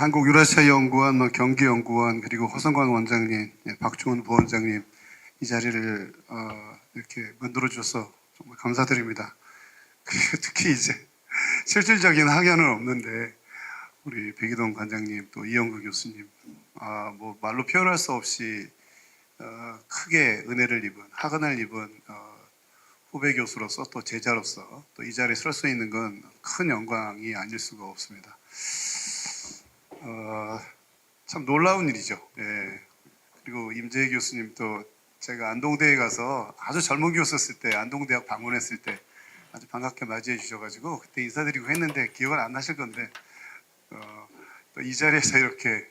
한국유라시아연구원, 경기연구원, 그리고 허성관 원장님, 박주원 부원장님 이 자리를 이렇게 만들어 주셔서 정말 감사드립니다. 그리고 특히 이제 실질적인 학연은 없는데 우리 백이동 관장님 또 이영구 교수님, 뭐 말로 표현할 수 없이 크게 은혜를 입은 학원을 입은 후배 교수로서 또 제자로서 또 이 자리에 설 수 있는 건 큰 영광이 아닐 수가 없습니다. 참 놀라운 일이죠. 예. 그리고 임재희 교수님도 제가 안동대에 가서 아주 젊은 교수였을 때 안동대학 방문했을 때 아주 반갑게 맞이해 주셔가지고 그때 인사드리고 했는데 기억은 안 나실 건데 또 이 자리에서 이렇게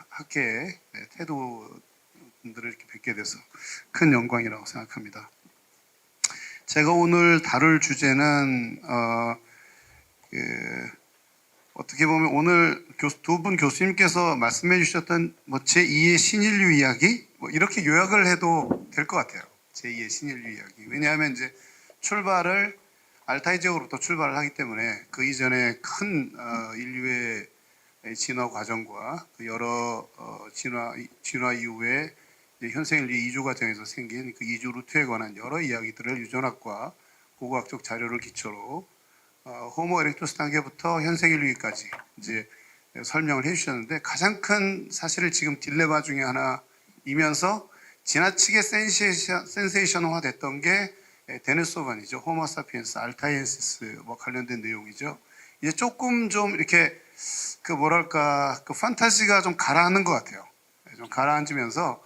학계의 태도분들을 이렇게 뵙게 돼서 큰 영광이라고 생각합니다. 제가 오늘 다룰 주제는 어떻게 보면 오늘 두 분 교수님께서 말씀해 주셨던 뭐 제2의 신인류 이야기 뭐 이렇게 요약을 해도 될 것 같아요. 제2의 신인류 이야기. 왜냐하면 이제 출발을 알타이지역으로부터 출발을 하기 때문에 그 이전에 큰 인류의 진화 과정과 그 여러 진화 이후에 현생 인류 이주 과정에서 생긴 그 이주 루트에 관한 여러 이야기들을 유전학과 고고학적 자료를 기초로 호모 에렉투스 단계부터 현생 인류까지 이제 설명을 해주셨는데 가장 큰 사실을 지금 딜레마 중에 하나이면서 지나치게 센세이션화 됐던 게 데니소반이죠. 호모 사피엔스, 알타이엔시스 뭐 관련된 내용이죠. 이제 조금 좀 이렇게 그 뭐랄까 그 판타지가 좀 가라앉는 것 같아요. 좀 가라앉으면서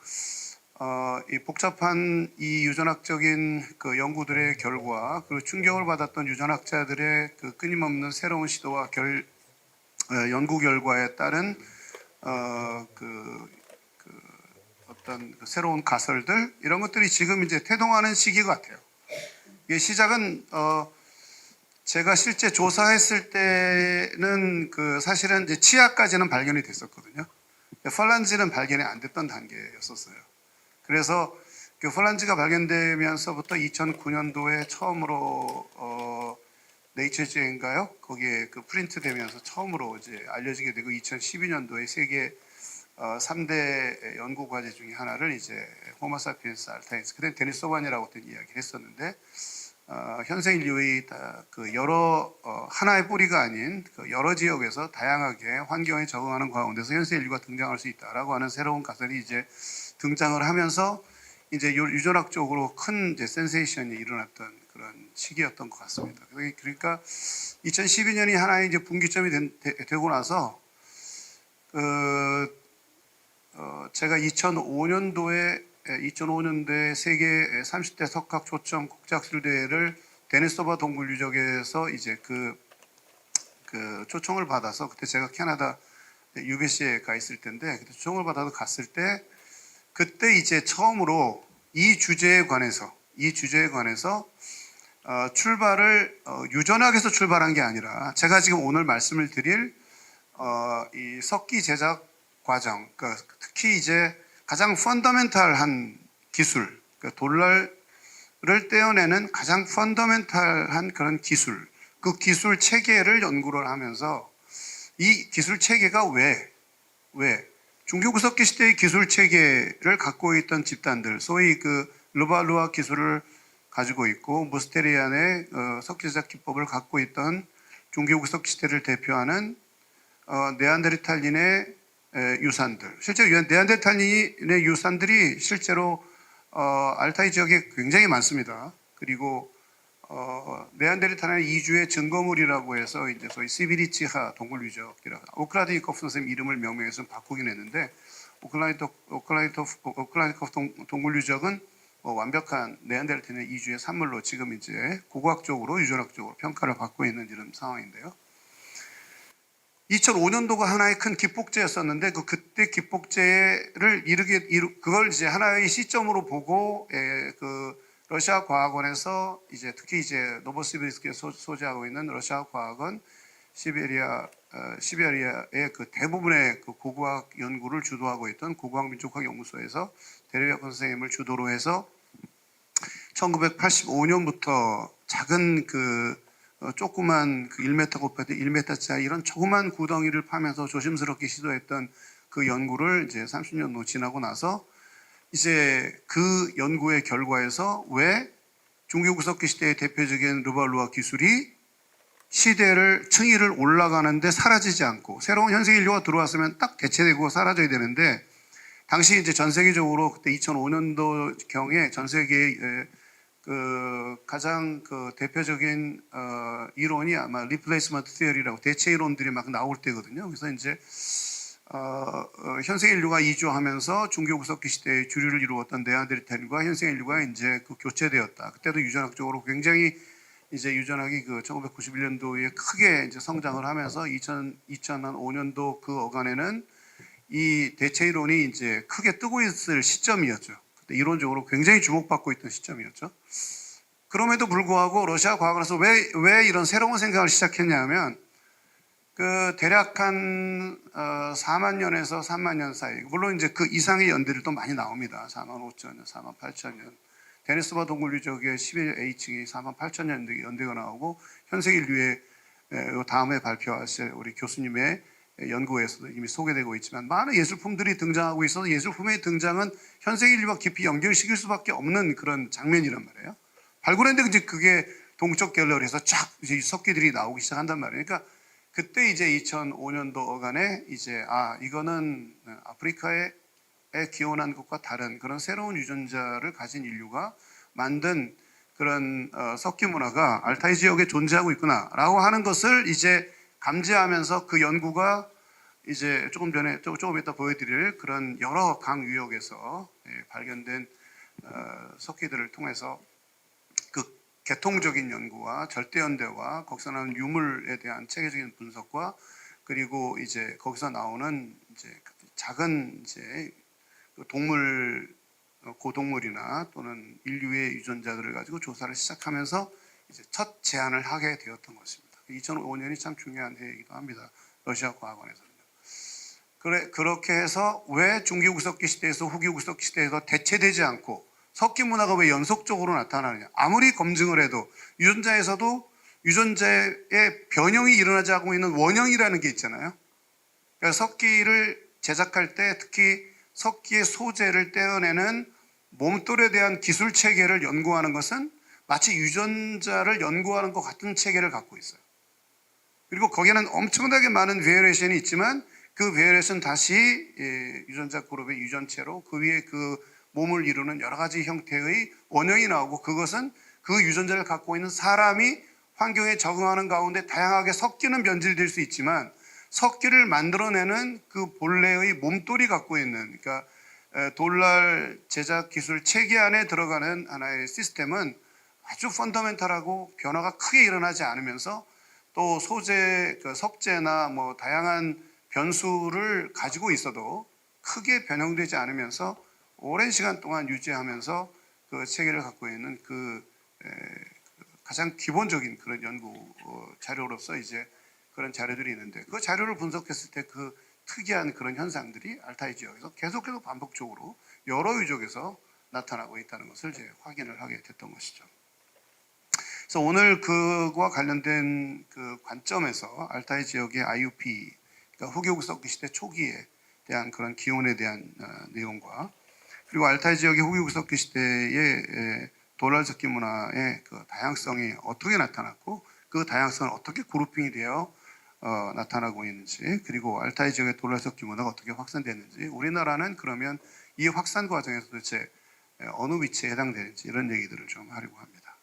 이 복잡한 이 유전학적인 그 연구들의 결과 그리고 충격을 받았던 유전학자들의 그 끊임없는 새로운 시도와 연구 결과에 따른 어떤 그 새로운 가설들 이런 것들이 지금 이제 태동하는 시기 같아요. 이 시작은 제가 실제 조사했을 때는 그 사실은 이제 치아까지는 발견이 됐었거든요. 펄란지는 발견이 안 됐던 단계였었어요. 그래서 그 펄란지가 발견되면서부터 2009년도에 처음으로 네이처지인가요? 거기에 그 프린트되면서 처음으로 이제 알려지게 되고 2012년도에 세계 3대 연구 과제 중에 하나를 이제 호모사피엔스 알타이엔스 그때 데니소반이라고 어떤 이야기를 했었는데 현생 인류의 그 여러 하나의 뿌리가 아닌 그 여러 지역에서 다양하게 환경에 적응하는 가운데서 현생 인류가 등장할 수 있다라고 하는 새로운 가설이 이제 등장을 하면서 이제 유전학적으로 큰 이제 센세이션이 일어났던 그런 시기였던 것 같습니다. 그러니까 2012년이 하나의 이제 분기점이 되고 나서 제가 2005년도에 세계 30대 석학 초청 국제학술 대회를 데니소바 동굴 유적에서 이제 그 초청을 받아서 그때 제가 캐나다 UBC에 가 있을 텐데 그때 초청을 받아서 갔을 때 그때 이제 처음으로 이 주제에 관해서 출발을 유전학에서 출발한 게 아니라 제가 지금 오늘 말씀을 드릴 이 석기 제작 과정, 그러니까 특히 이제 가장 펀더멘탈한 기술, 그러니까 돌날을 떼어내는 가장 펀더멘탈한 그런 기술, 그 기술 체계를 연구를 하면서 이 기술 체계가 왜 중교구석기 시대의 기술 체계를 갖고 있던 집단들, 소위 그 르발루아 기술을 가지고 있고 무스테리안의 석기제작 기법을 갖고 있던 중교구석기 시대를 대표하는 네안데르탈린의 유산들, 실제로 네안데르탈린의 유산들이 실제로 알타이 지역에 굉장히 많습니다. 그리고 네안데르탈린 이주의 증거물이라고 해서 이제 소위 시비리치하 동굴 유적이라고 오클라디니코프 선생님 이름을 명명해서 바꾸긴 했는데 오클라디니코프 동굴 유적은 완벽한 네안데르탈린 이주의 산물로 지금 이제 고고학적으로 유전학적으로 평가를 받고 있는 이런 상황인데요. 2005년도가 하나의 큰 기폭제였었는데 그때 기폭제를 그걸 이제 하나의 시점으로 보고 그 러시아 과학원에서 이제 특히 이제 노보시비르스키에 소재하고 있는 러시아 과학원 시베리아의 그 대부분의 그 고고학 연구를 주도하고 있던 고고학 민족학 연구소에서 데레비아콘 선생님을 주도로 해서 1985년부터 작은 그 조그만 그 1m 곱하기 1m짜리 이런 조그만 구덩이를 파면서 조심스럽게 시도했던 그 연구를 이제 30년 지나고 나서 이제 그 연구의 결과에서 왜 중기구석기 시대의 대표적인 르발루아 기술이 시대를 층위를 올라가는데 사라지지 않고 새로운 현세 인류가 들어왔으면 딱 대체되고 사라져야 되는데 당시 이제 전 세계적으로 그때 2005년도 경에 전 세계의 그 가장 그 대표적인 이론이 아마 리플레이스먼트 티어리라고 대체 이론들이 막 나올 때거든요. 그래서 이제 현생 인류가 이주하면서 중기구석기 시대의 주류를 이루었던 네안데르탈과 현생 인류가 이제 그 교체되었다. 그때도 유전학적으로 굉장히 이제 유전학이 그 1991년도에 크게 이제 성장을 하면서 2005년도 그 어간에는 이 대체 이론이 이제 크게 뜨고 있을 시점이었죠. 그때 이론적으로 굉장히 주목받고 있던 시점이었죠. 그럼에도 불구하고 러시아 과학에서 왜 이런 새로운 생각을 시작했냐면 그 대략 한 4만 년에서 3만 년 사이, 물론 이제 그 이상의 연대를 또 많이 나옵니다. 4만 5천 년, 4만 8천 년. 데니스바 동굴 유적의 11H층이 4만 8천 년 연대가 나오고 현생 인류의 다음에 발표하실 우리 교수님의 연구에서도 이미 소개되고 있지만 많은 예술품들이 등장하고 있어서 예술품의 등장은 현생 인류와 깊이 연결시킬 수밖에 없는 그런 장면이란 말이에요. 발굴했는데 이제 그게 동쪽 갤러리에서 쫙 이제 석기들이 나오기 시작한단 말이에요. 그러니까 그때 이제 2005년도 어간에 이제 이거는 아프리카에 기원한 것과 다른 그런 새로운 유전자를 가진 인류가 만든 그런 석기 문화가 알타이 지역에 존재하고 있구나라고 하는 것을 이제 감지하면서 그 연구가 이제 조금 이따 보여드릴 그런 여러 강 유역에서 발견된 석기들을 통해서 그 개통적인 연구와 절대연대와 거기서 나오는 유물에 대한 체계적인 분석과 그리고 이제 거기서 나오는 이제 작은 이제 동물 고동물이나 또는 인류의 유전자들을 가지고 조사를 시작하면서 이제 첫 제안을 하게 되었던 것입니다. 2005년이 참 중요한 해이기도 합니다. 러시아 과학원에서는요. 그렇게 해서 왜 중기구석기 시대에서 후기구석기 시대에서 대체되지 않고 석기 문화가 왜 연속적으로 나타나느냐. 아무리 검증을 해도 유전자에서도 유전자의 변형이 일어나지 않고 있는 원형이라는 게 있잖아요. 그러니까 석기를 제작할 때 특히 석기의 소재를 떼어내는 몸돌에 대한 기술 체계를 연구하는 것은 마치 유전자를 연구하는 것 같은 체계를 갖고 있어요. 그리고 거기에는 엄청나게 많은 베리에이션이 있지만 그 베리에이션 다시 유전자 그룹의 유전체로 그 위에 그 몸을 이루는 여러 가지 형태의 원형이 나오고 그것은 그 유전자를 갖고 있는 사람이 환경에 적응하는 가운데 다양하게 섞이는 변질될 수 있지만 석기를 만들어내는 그 본래의 몸돌이 갖고 있는 그러니까 돌날 제작 기술 체계 안에 들어가는 하나의 시스템은 아주 펀더멘탈하고 변화가 크게 일어나지 않으면서 또 소재, 그 석재나 뭐 다양한 변수를 가지고 있어도 크게 변형되지 않으면서 오랜 시간 동안 유지하면서 그 체계를 갖고 있는 그 가장 기본적인 그런 연구 자료로서 이제 그런 자료들이 있는데 그 자료를 분석했을 때 그 특이한 그런 현상들이 알타이 지역에서 계속해서 반복적으로 여러 유적에서 나타나고 있다는 것을 이제 확인을 하게 됐던 것이죠. 그래서 오늘 그와 관련된 그 관점에서 알타이 지역의 IUP, 그러니까 후기구석기 시대 초기에 대한 그런 기원에 대한 내용과 그리고 알타이 지역의 후기구석기 시대의 돌날석기 문화의 그 다양성이 어떻게 나타났고 그 다양성은 어떻게 그룹핑이 되어 나타나고 있는지 그리고 알타이 지역의 돌날석기 문화가 어떻게 확산됐는지 우리나라는 그러면 이 확산 과정에서 도대체 어느 위치에 해당되는지 이런 얘기들을 좀 하려고 합니다.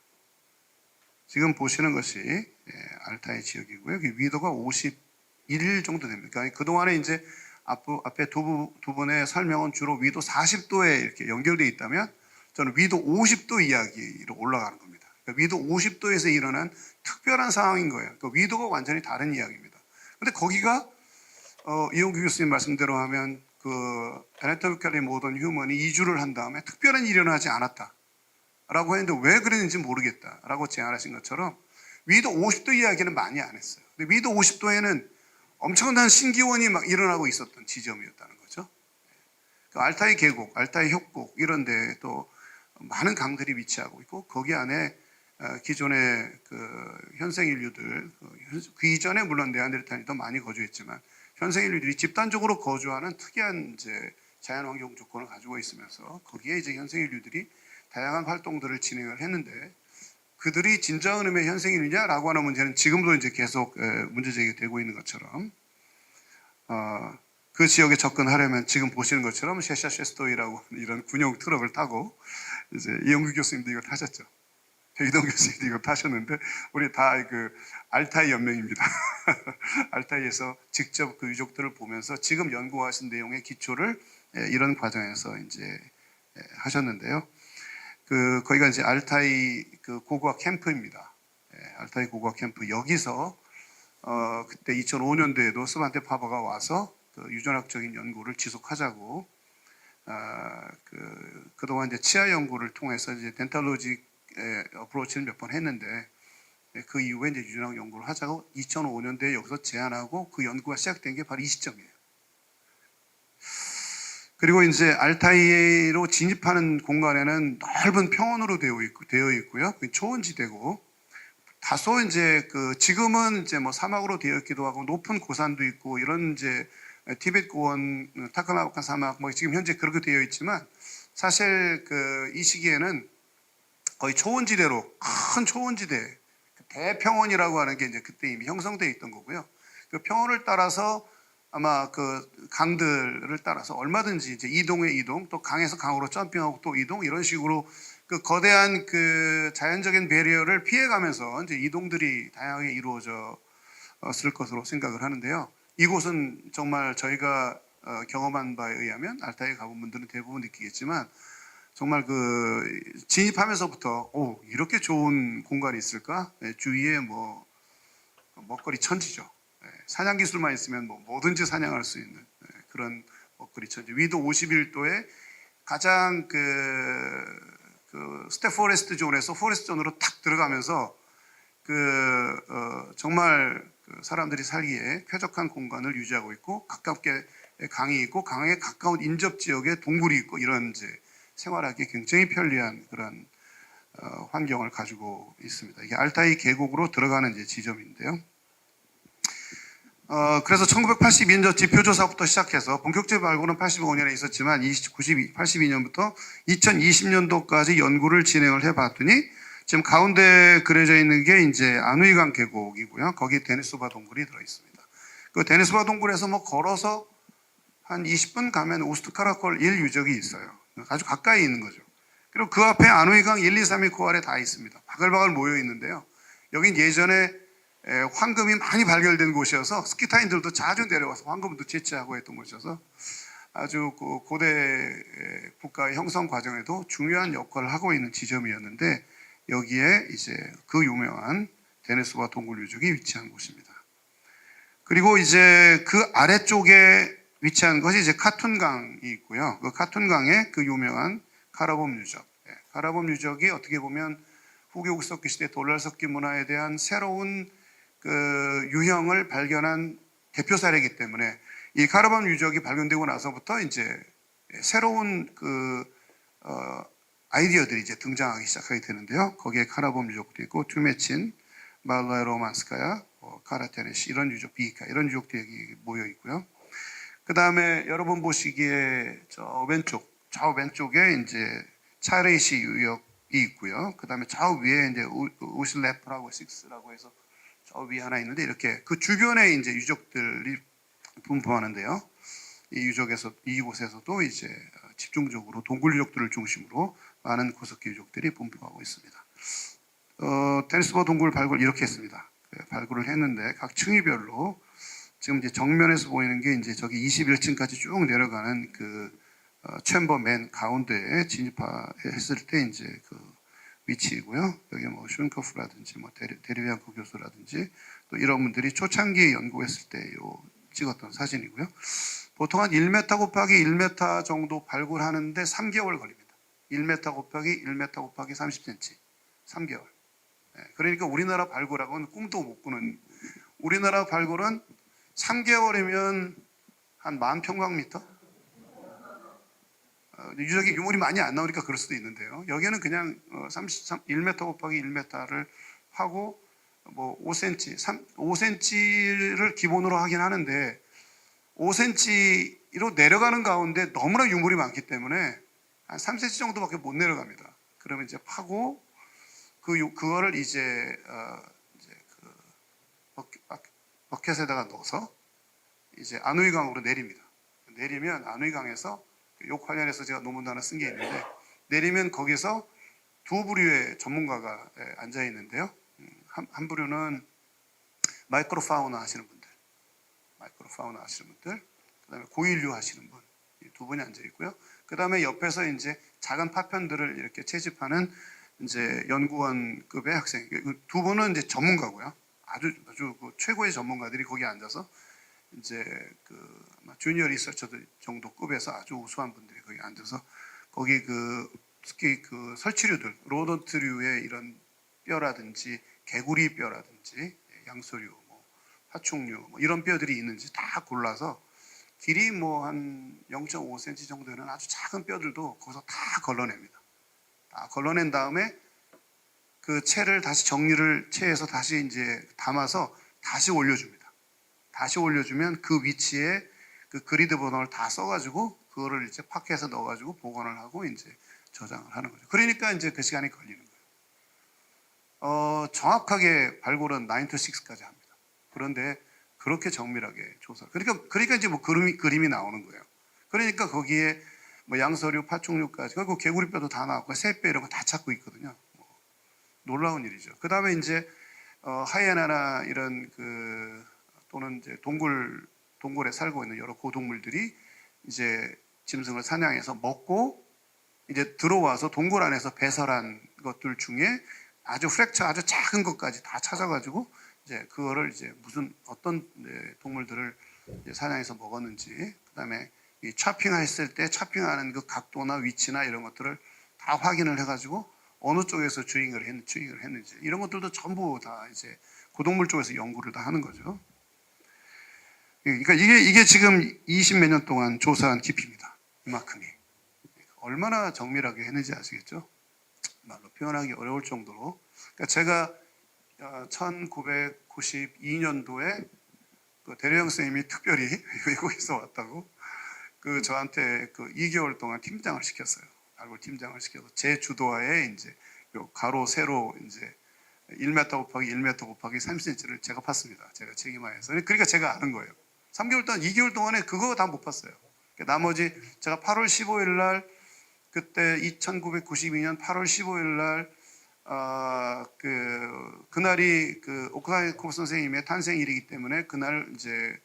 지금 보시는 것이 알타이 지역이고요. 위도가 51 정도 됩니다. 그러니까 그동안에 이제 앞에 두 분의 설명은 주로 위도 40도에 이렇게 연결되어 있다면 저는 위도 50도 이야기로 올라가는 겁니다. 그러니까 위도 50도에서 일어난 특별한 상황인 거예요. 그러니까 위도가 완전히 다른 이야기입니다. 근데 거기가 이용규 교수님 말씀대로 하면 그 Anatomically Modern Human이 이주를 한 다음에 특별한 일이 일어나지 않았다 라고 했는데 왜 그랬는지 모르겠다 라고 제안하신 것처럼 위도 50도 이야기는 많이 안 했어요. 근데 위도 50도에는 엄청난 신기원이 막 일어나고 있었던 지점이었다는 거죠. 그 알타이 계곡, 알타이 협곡 이런 데 또 많은 강들이 위치하고 있고 거기 안에 기존의 그 현생 인류들, 그 이전에 물론 네안데르탈이 더 많이 거주했지만 현생 인류들이 집단적으로 거주하는 특이한 이제 자연 환경 조건을 가지고 있으면서 거기에 이제 현생 인류들이 다양한 활동들을 진행을 했는데 그들이 진정한 의미의 현생 인류냐라고 하는 문제는 지금도 이제 계속 문제 제기되고 있는 것처럼 그 지역에 접근하려면 지금 보시는 것처럼 셰샤셰스토이라고 하는 이런 군용 트럭을 타고 이제 이영규 교수님도 이걸 타셨죠. 이동 교수님도 이걸 타셨는데 우리 다 그 알타이 연맹입니다. 알타이에서 직접 그 유적들을 보면서 지금 연구하신 내용의 기초를 이런 과정에서 이제 하셨는데요. 그 거기가 이제 알타이 그 고고학 캠프입니다. 알타이 고고학 캠프 여기서 그때 2005년도에도 스반테 파버가 와서 그 유전학적인 연구를 지속하자고 그동안 이제 치아 연구를 통해서 이제 덴탈로지 어프로치를 몇 번 했는데 그 이후에 이제 유전학 연구를 하자고 2005년도에 여기서 제안하고 그 연구가 시작된 게 바로 이 시점이에요. 그리고 이제 알타이로 진입하는 공간에는 넓은 평원으로 되어 있고요. 초원지대고 다소 이제 그 지금은 이제 뭐 사막으로 되어 있기도 하고 높은 고산도 있고 이런 이제 티베트 고원, 타카마칸 사막 뭐 지금 현재 그렇게 되어 있지만 사실 그 이 시기에는 거의 초원지대로 큰 초원지대 대평원이라고 하는 게 이제 그때 이미 형성되어 있던 거고요. 그 평원을 따라서 아마 그 강들을 따라서 얼마든지 이제 이동의 이동, 또 강에서 강으로 점핑하고 또 이동 이런 식으로 그 거대한 그 자연적인 배리어를 피해가면서 이제 이동들이 다양하게 이루어졌을 것으로 생각을 하는데요. 이곳은 정말 저희가 경험한 바에 의하면 알타이에 가본 분들은 대부분 느끼겠지만 정말 그 진입하면서부터 오 이렇게 좋은 공간이 있을까? 주위에 뭐 먹거리 천지죠. 사냥 기술만 있으면 뭐 뭐든지 사냥할 수 있는 그런 먹거리 천지. 위도 51도에 가장 그 스테포레스트 존에서 포레스트 존으로 탁 들어가면서 정말 그 사람들이 살기에 쾌적한 공간을 유지하고 있고 가깝게 강이 있고 강에 가까운 인접 지역에 동굴이 있고 이런 이제 생활하기 굉장히 편리한 그런 환경을 가지고 있습니다. 이게 알타이 계곡으로 들어가는 이제 지점인데요. 그래서 1982년 지표조사부터 시작해서 본격적 발굴은 85년에 있었지만 82년부터 2020년도까지 연구를 진행을 해봤더니 지금 가운데 그려져 있는 게 이제 아누이강 계곡이고요. 거기 데니소바 동굴이 들어있습니다. 그 데니소바 동굴에서 뭐 걸어서 한 20분 가면 오스트카라콜 1 유적이 있어요. 아주 가까이 있는 거죠. 그리고 그 앞에 아누이강 1, 2, 3위 코알에 다 있습니다. 바글바글 모여 있는데요. 여긴 예전에 황금이 많이 발견된 곳이어서 스키타인들도 자주 내려와서 황금도 채취하고 했던 곳이어서 아주 고대 국가의 형성 과정에도 중요한 역할을 하고 있는 지점이었는데 여기에 이제 그 유명한 데니소바 동굴 유적이 위치한 곳입니다. 그리고 이제 그 아래쪽에 위치한 것이 이제 카툰강이 있고요. 그 카툰강에 그 유명한 카라봄 유적. 카라봄 유적이 어떻게 보면 후기 옥석기 시대 돌랄석기 문화에 대한 새로운 그 유형을 발견한 대표 사례이기 때문에 이 카라봄 유적이 발견되고 나서부터 이제 새로운 아이디어들이 이제 등장하기 시작하게 되는데요. 거기에 카라봄 유적도 있고 투메친, 말라야 로만스카야, 카라테네시 이런 유적, 비이카 이런 유적들이 모여 있고요. 그 다음에 여러분 보시기에 저 왼쪽에 이제 차레이시 유역이 있고요. 그 다음에 좌우 위에 이제 우슬레프라고 식스라고 해서 저 위에 하나 있는데 이렇게 그 주변에 이제 유적들이 분포하는데요. 이곳에서도 이제 집중적으로 동굴 유적들을 중심으로 많은 구석기 유적들이 분포하고 있습니다. 데니소바 동굴 발굴 이렇게 했습니다. 발굴을 했는데 각 층위별로 지금 이제 정면에서 보이는 게 이제 저기 21층까지 쭉 내려가는 그 챔버 맨 가운데에 진입했을 때 이제 그 위치이고요. 여기 뭐 슌커프라든지 뭐 데리비앙코 교수라든지 또 이런 분들이 초창기에 연구했을 때 찍었던 사진이고요. 보통 한 1m 곱하기 1m 정도 발굴하는데 3개월 걸립니다. 1m 곱하기 1m 곱하기 30cm. 3개월. 그러니까 우리나라 발굴하고는 꿈도 못 꾸는 우리나라 발굴은 3개월이면 한 10,000평방미터? 유물이 많이 안 나오니까 그럴 수도 있는데요. 여기는 그냥 1m 곱하기 1m를 하고 뭐 5cm, 5cm를 기본으로 하긴 하는데 5cm로 내려가는 가운데 너무나 유물이 많기 때문에 한 3cm 정도밖에 못 내려갑니다. 그러면 이제 파고 그거를 이제 버켓에다가 넣어서 이제 안우이강으로 내립니다. 내리면 안우이강에서 욕 관련해서 제가 논문도 하나 쓴 게 있는데 내리면 거기서 두 부류의 전문가가 앉아 있는데요. 한 부류는 마이크로파우나 하시는 분들, 그다음에 고인류 하시는 분, 두 분이 앉아 있고요. 그다음에 옆에서 이제 작은 파편들을 이렇게 채집하는 이제 연구원급의 학생, 두 분은 이제 전문가고요. 아주 그 최고의 전문가들이 거기 앉아서 이제 그 주니어 리서처들 정도 급에서 아주 우수한 분들이 거기 앉아서 거기 특히 그 설치류들, 로던트류의 이런 뼈라든지 개구리 뼈라든지 양서류, 파충류 이런 뼈들이 있는지 다 골라서 길이 한 0.5cm 정도 되는 아주 작은 뼈들도 거기서 다 걸러냅니다. 다 걸러낸 다음에 그 채를 다시 채에서 다시 이제 담아서 다시 올려줍니다. 다시 올려주면 그 위치에 그 그리드 번호를 다 써가지고 그거를 이제 파켓에 넣어가지고 복원을 하고 이제 저장을 하는 거죠. 그러니까 이제 그 시간이 걸리는 거예요. 정확하게 발굴은 9 to 6까지 합니다. 그런데 그렇게 정밀하게 조사. 그러니까 이제 그림이 나오는 거예요. 그러니까 거기에 양서류, 파충류까지, 그리고 개구리뼈도 다 나왔고, 새뼈 이런 거 다 찾고 있거든요. 놀라운 일이죠. 그 다음에 이제, 하이에나나 이런 또는 이제 동굴에 살고 있는 여러 고동물들이 이제 짐승을 사냥해서 먹고 이제 들어와서 동굴 안에서 배설한 것들 중에 아주 아주 작은 것까지 다 찾아가지고 이제 그거를 이제 어떤 동물들을 이제 사냥해서 먹었는지, 그다음에 이 차핑했을 때 차핑하는 그 각도나 위치나 이런 것들을 다 확인을 해가지고 어느 쪽에서 주잉을 했는지 이런 것들도 전부 다 이제 고동물 쪽에서 연구를 다 하는 거죠. 그러니까 이게 지금 20몇 년 동안 조사한 깊이입니다. 이만큼이. 얼마나 정밀하게 했는지 아시겠죠? 말로 표현하기 어려울 정도로. 그러니까 제가 1992년도에 그 대려영 선생님이 특별히 외국에서 왔다고 저한테 2개월 동안 팀장을 시켰어요. 발굴 팀장을 시켜서 제 주도하에 이제 가로 세로 이제 1m 곱하기 1m 곱하기 30cm를 제가 팠습니다. 제가 책임하여서. 그러니까 제가 아는 거예요. 2개월 동안에 그거 다 못 팠어요. 나머지 제가 8월 15일 날 그때 1992년 8월 15일 날 그날이 오크사이코프 선생님의 탄생일이기 때문에 그날 이제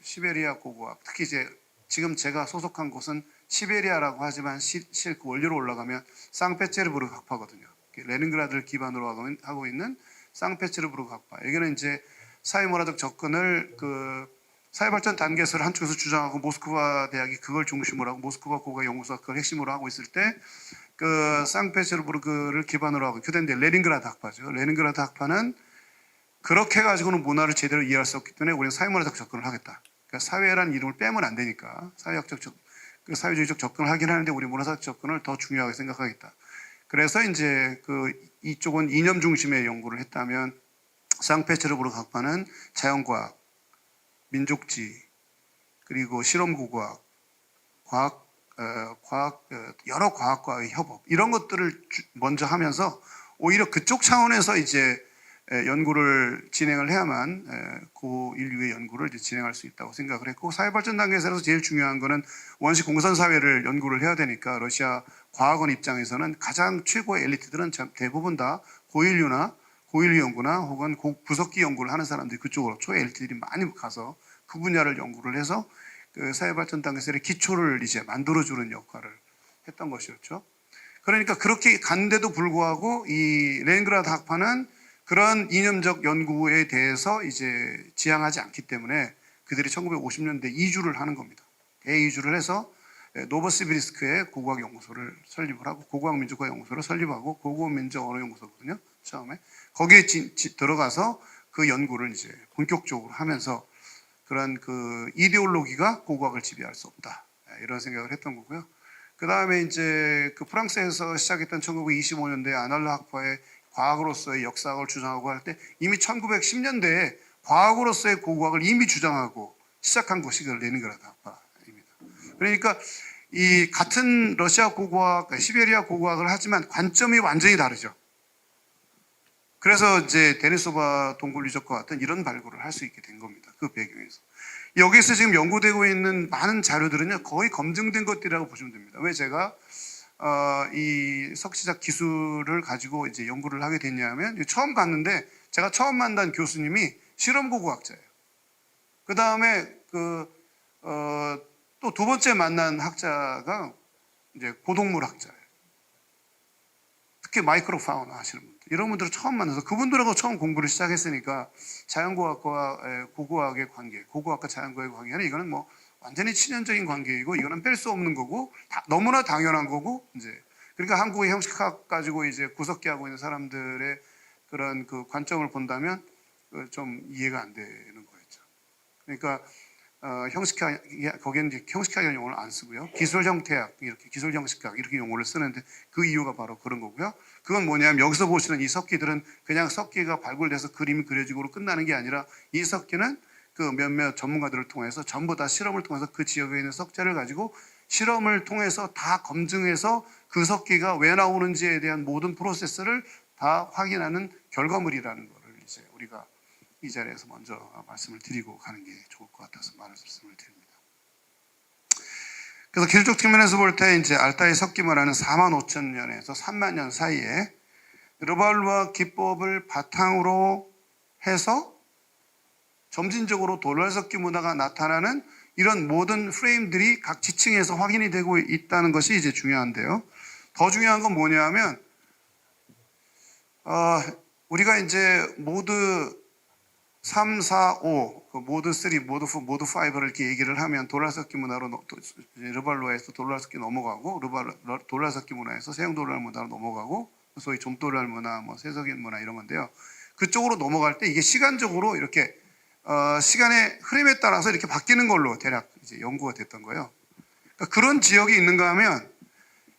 시베리아 고고학, 특히 이제 지금 제가 소속한 곳은 시베리아라고 하지만 그 원료로 올라가면 상페체르부르크 학파거든요. 레닌그라드를 기반으로 하고 있는 상페체르부르크 학파. 여기는 이제 사회문화적 접근을 사회발전 단계에서 한쪽에서 주장하고 모스크바 대학이 그걸 중심으로 하고 모스크바 고고학 연구소가 그걸 핵심으로 하고 있을 때 상페체르부르크를 기반으로 하고 교대인데 레닌그라드 학파죠. 레닌그라드 학파는 그렇게 가지고는 문화를 제대로 이해할 수 없기 때문에 우리는 사회문화적 접근을 하겠다. 그러니까 사회라는 이름을 빼면 안 되니까 사회주의적 접근을 하긴 하는데 우리 문화적 접근을 더 중요하게 생각하겠다. 그래서 이제 이쪽은 이념 중심의 연구를 했다면 상페체르부르크 학파는 자연과학, 민족지, 그리고 실험고고학, 여러 과학과의 협업 이런 것들을 먼저 하면서 오히려 그쪽 차원에서 이제 연구를 진행을 해야만 고인류의 연구를 이제 진행할 수 있다고 생각을 했고, 사회발전 단계에서 제일 중요한 거는 원시 공산 사회를 연구를 해야 되니까 러시아 과학원 입장에서는 가장 최고의 엘리트들은 대부분 다 고인류 연구나 혹은 부석기 연구를 하는 사람들이 그쪽으로 초엘리트들이 많이 가서 그 분야를 연구를 해서 사회발전 단계에서의 기초를 이제 만들어주는 역할을 했던 것이었죠. 그러니까 그렇게 간데도 불구하고 이 레닌그라드 학파는 그런 이념적 연구에 대해서 이제 지향하지 않기 때문에 그들이 1950년대 이주를 하는 겁니다. 대이주를 해서 노보시비리스크에 고고학 연구소를 설립을 하고 고고학 민족학 연구소를 설립하고 고고학 민족 언어 연구소거든요. 처음에 거기에 들어가서 그 연구를 이제 본격적으로 하면서 그런 이데올로기가 고고학을 지배할 수 없다. 이런 생각을 했던 거고요. 그 다음에 이제 그 프랑스에서 시작했던 1925년대 아날르 학파의 과학으로서의 역사학을 주장하고 할 때 이미 1910년대에 과학으로서의 고고학을 이미 주장하고 시작한 것이 그 레닌그라드 학파입니다. 그러니까 이 같은 러시아 고고학, 시베리아 고고학을 하지만 관점이 완전히 다르죠. 그래서 이제 데니소바 동굴 유적과 같은 이런 발굴을 할 수 있게 된 겁니다. 그 배경에서. 여기서 지금 연구되고 있는 많은 자료들은요, 거의 검증된 것들이라고 보시면 됩니다. 왜 제가 이 석시작 기술을 가지고 이제 연구를 하게 됐냐면, 처음 갔는데 제가 처음 만난 교수님이 실험고고학자예요. 그 다음에 또 두 번째 만난 학자가 이제 고동물 학자예요. 특히 마이크로 파우나 하시는 분들, 이런 분들을 처음 만나서 그분들하고 처음 공부를 시작했으니까 자연과학과 고고학의 관계, 고고학과 자연과학의 관계는 이거는 뭐 완전히 친연적인 관계이고 이거는 뺄 수 없는 거고 너무나 당연한 거고, 이제 그러니까 한국의 형식학 가지고 이제 구석기하고 있는 사람들의 그런 그 관점을 본다면 좀 이해가 안 되는 거였죠. 그러니까 형식학, 거기는 이제 형식학이라는 용어를 안 쓰고요. 기술 형태학, 이렇게 기술 형식학 이렇게 용어를 쓰는데 그 이유가 바로 그런 거고요. 그건 뭐냐면 여기서 보시는 이 석기들은 그냥 석기가 발굴돼서 그림이 그려지고 끝나는 게 아니라 이 석기는 그 몇몇 전문가들을 통해서 전부 다 실험을 통해서 그 지역에 있는 석재를 가지고 실험을 통해서 다 검증해서 그 석기가 왜 나오는지에 대한 모든 프로세스를 다 확인하는 결과물이라는 거를 이제 우리가 이 자리에서 먼저 말씀을 드리고 가는 게 좋을 것 같아서 말씀을 드립니다. 그래서 기술적 측면에서 볼 때 이제 알타이 석기문화는 45,000년에서 30,000년 사이에 르발루아 기법을 바탕으로 해서 점진적으로 돌발 석기 문화가 나타나는 이런 모든 프레임들이 각 지층에서 확인이 되고 있다는 것이 이제 중요한데요. 더 중요한 건 뭐냐면 우리가 이제 모드 3, 4, 5, 그 모드 3, 모드 4, 모드 5를 이렇게 얘기를 하면 돌발석기 문화로 르발루아에서 돌발석기 넘어가고 돌발석기 문화에서 세형 돌발 문화로 넘어가고 소위 좀돌발 문화, 뭐 세석인 문화 이런 건데요. 그쪽으로 넘어갈 때 이게 시간적으로 이렇게 시간의 흐름에 따라서 이렇게 바뀌는 걸로 대략 이제 연구가 됐던 거예요. 그러니까 그런 지역이 있는가 하면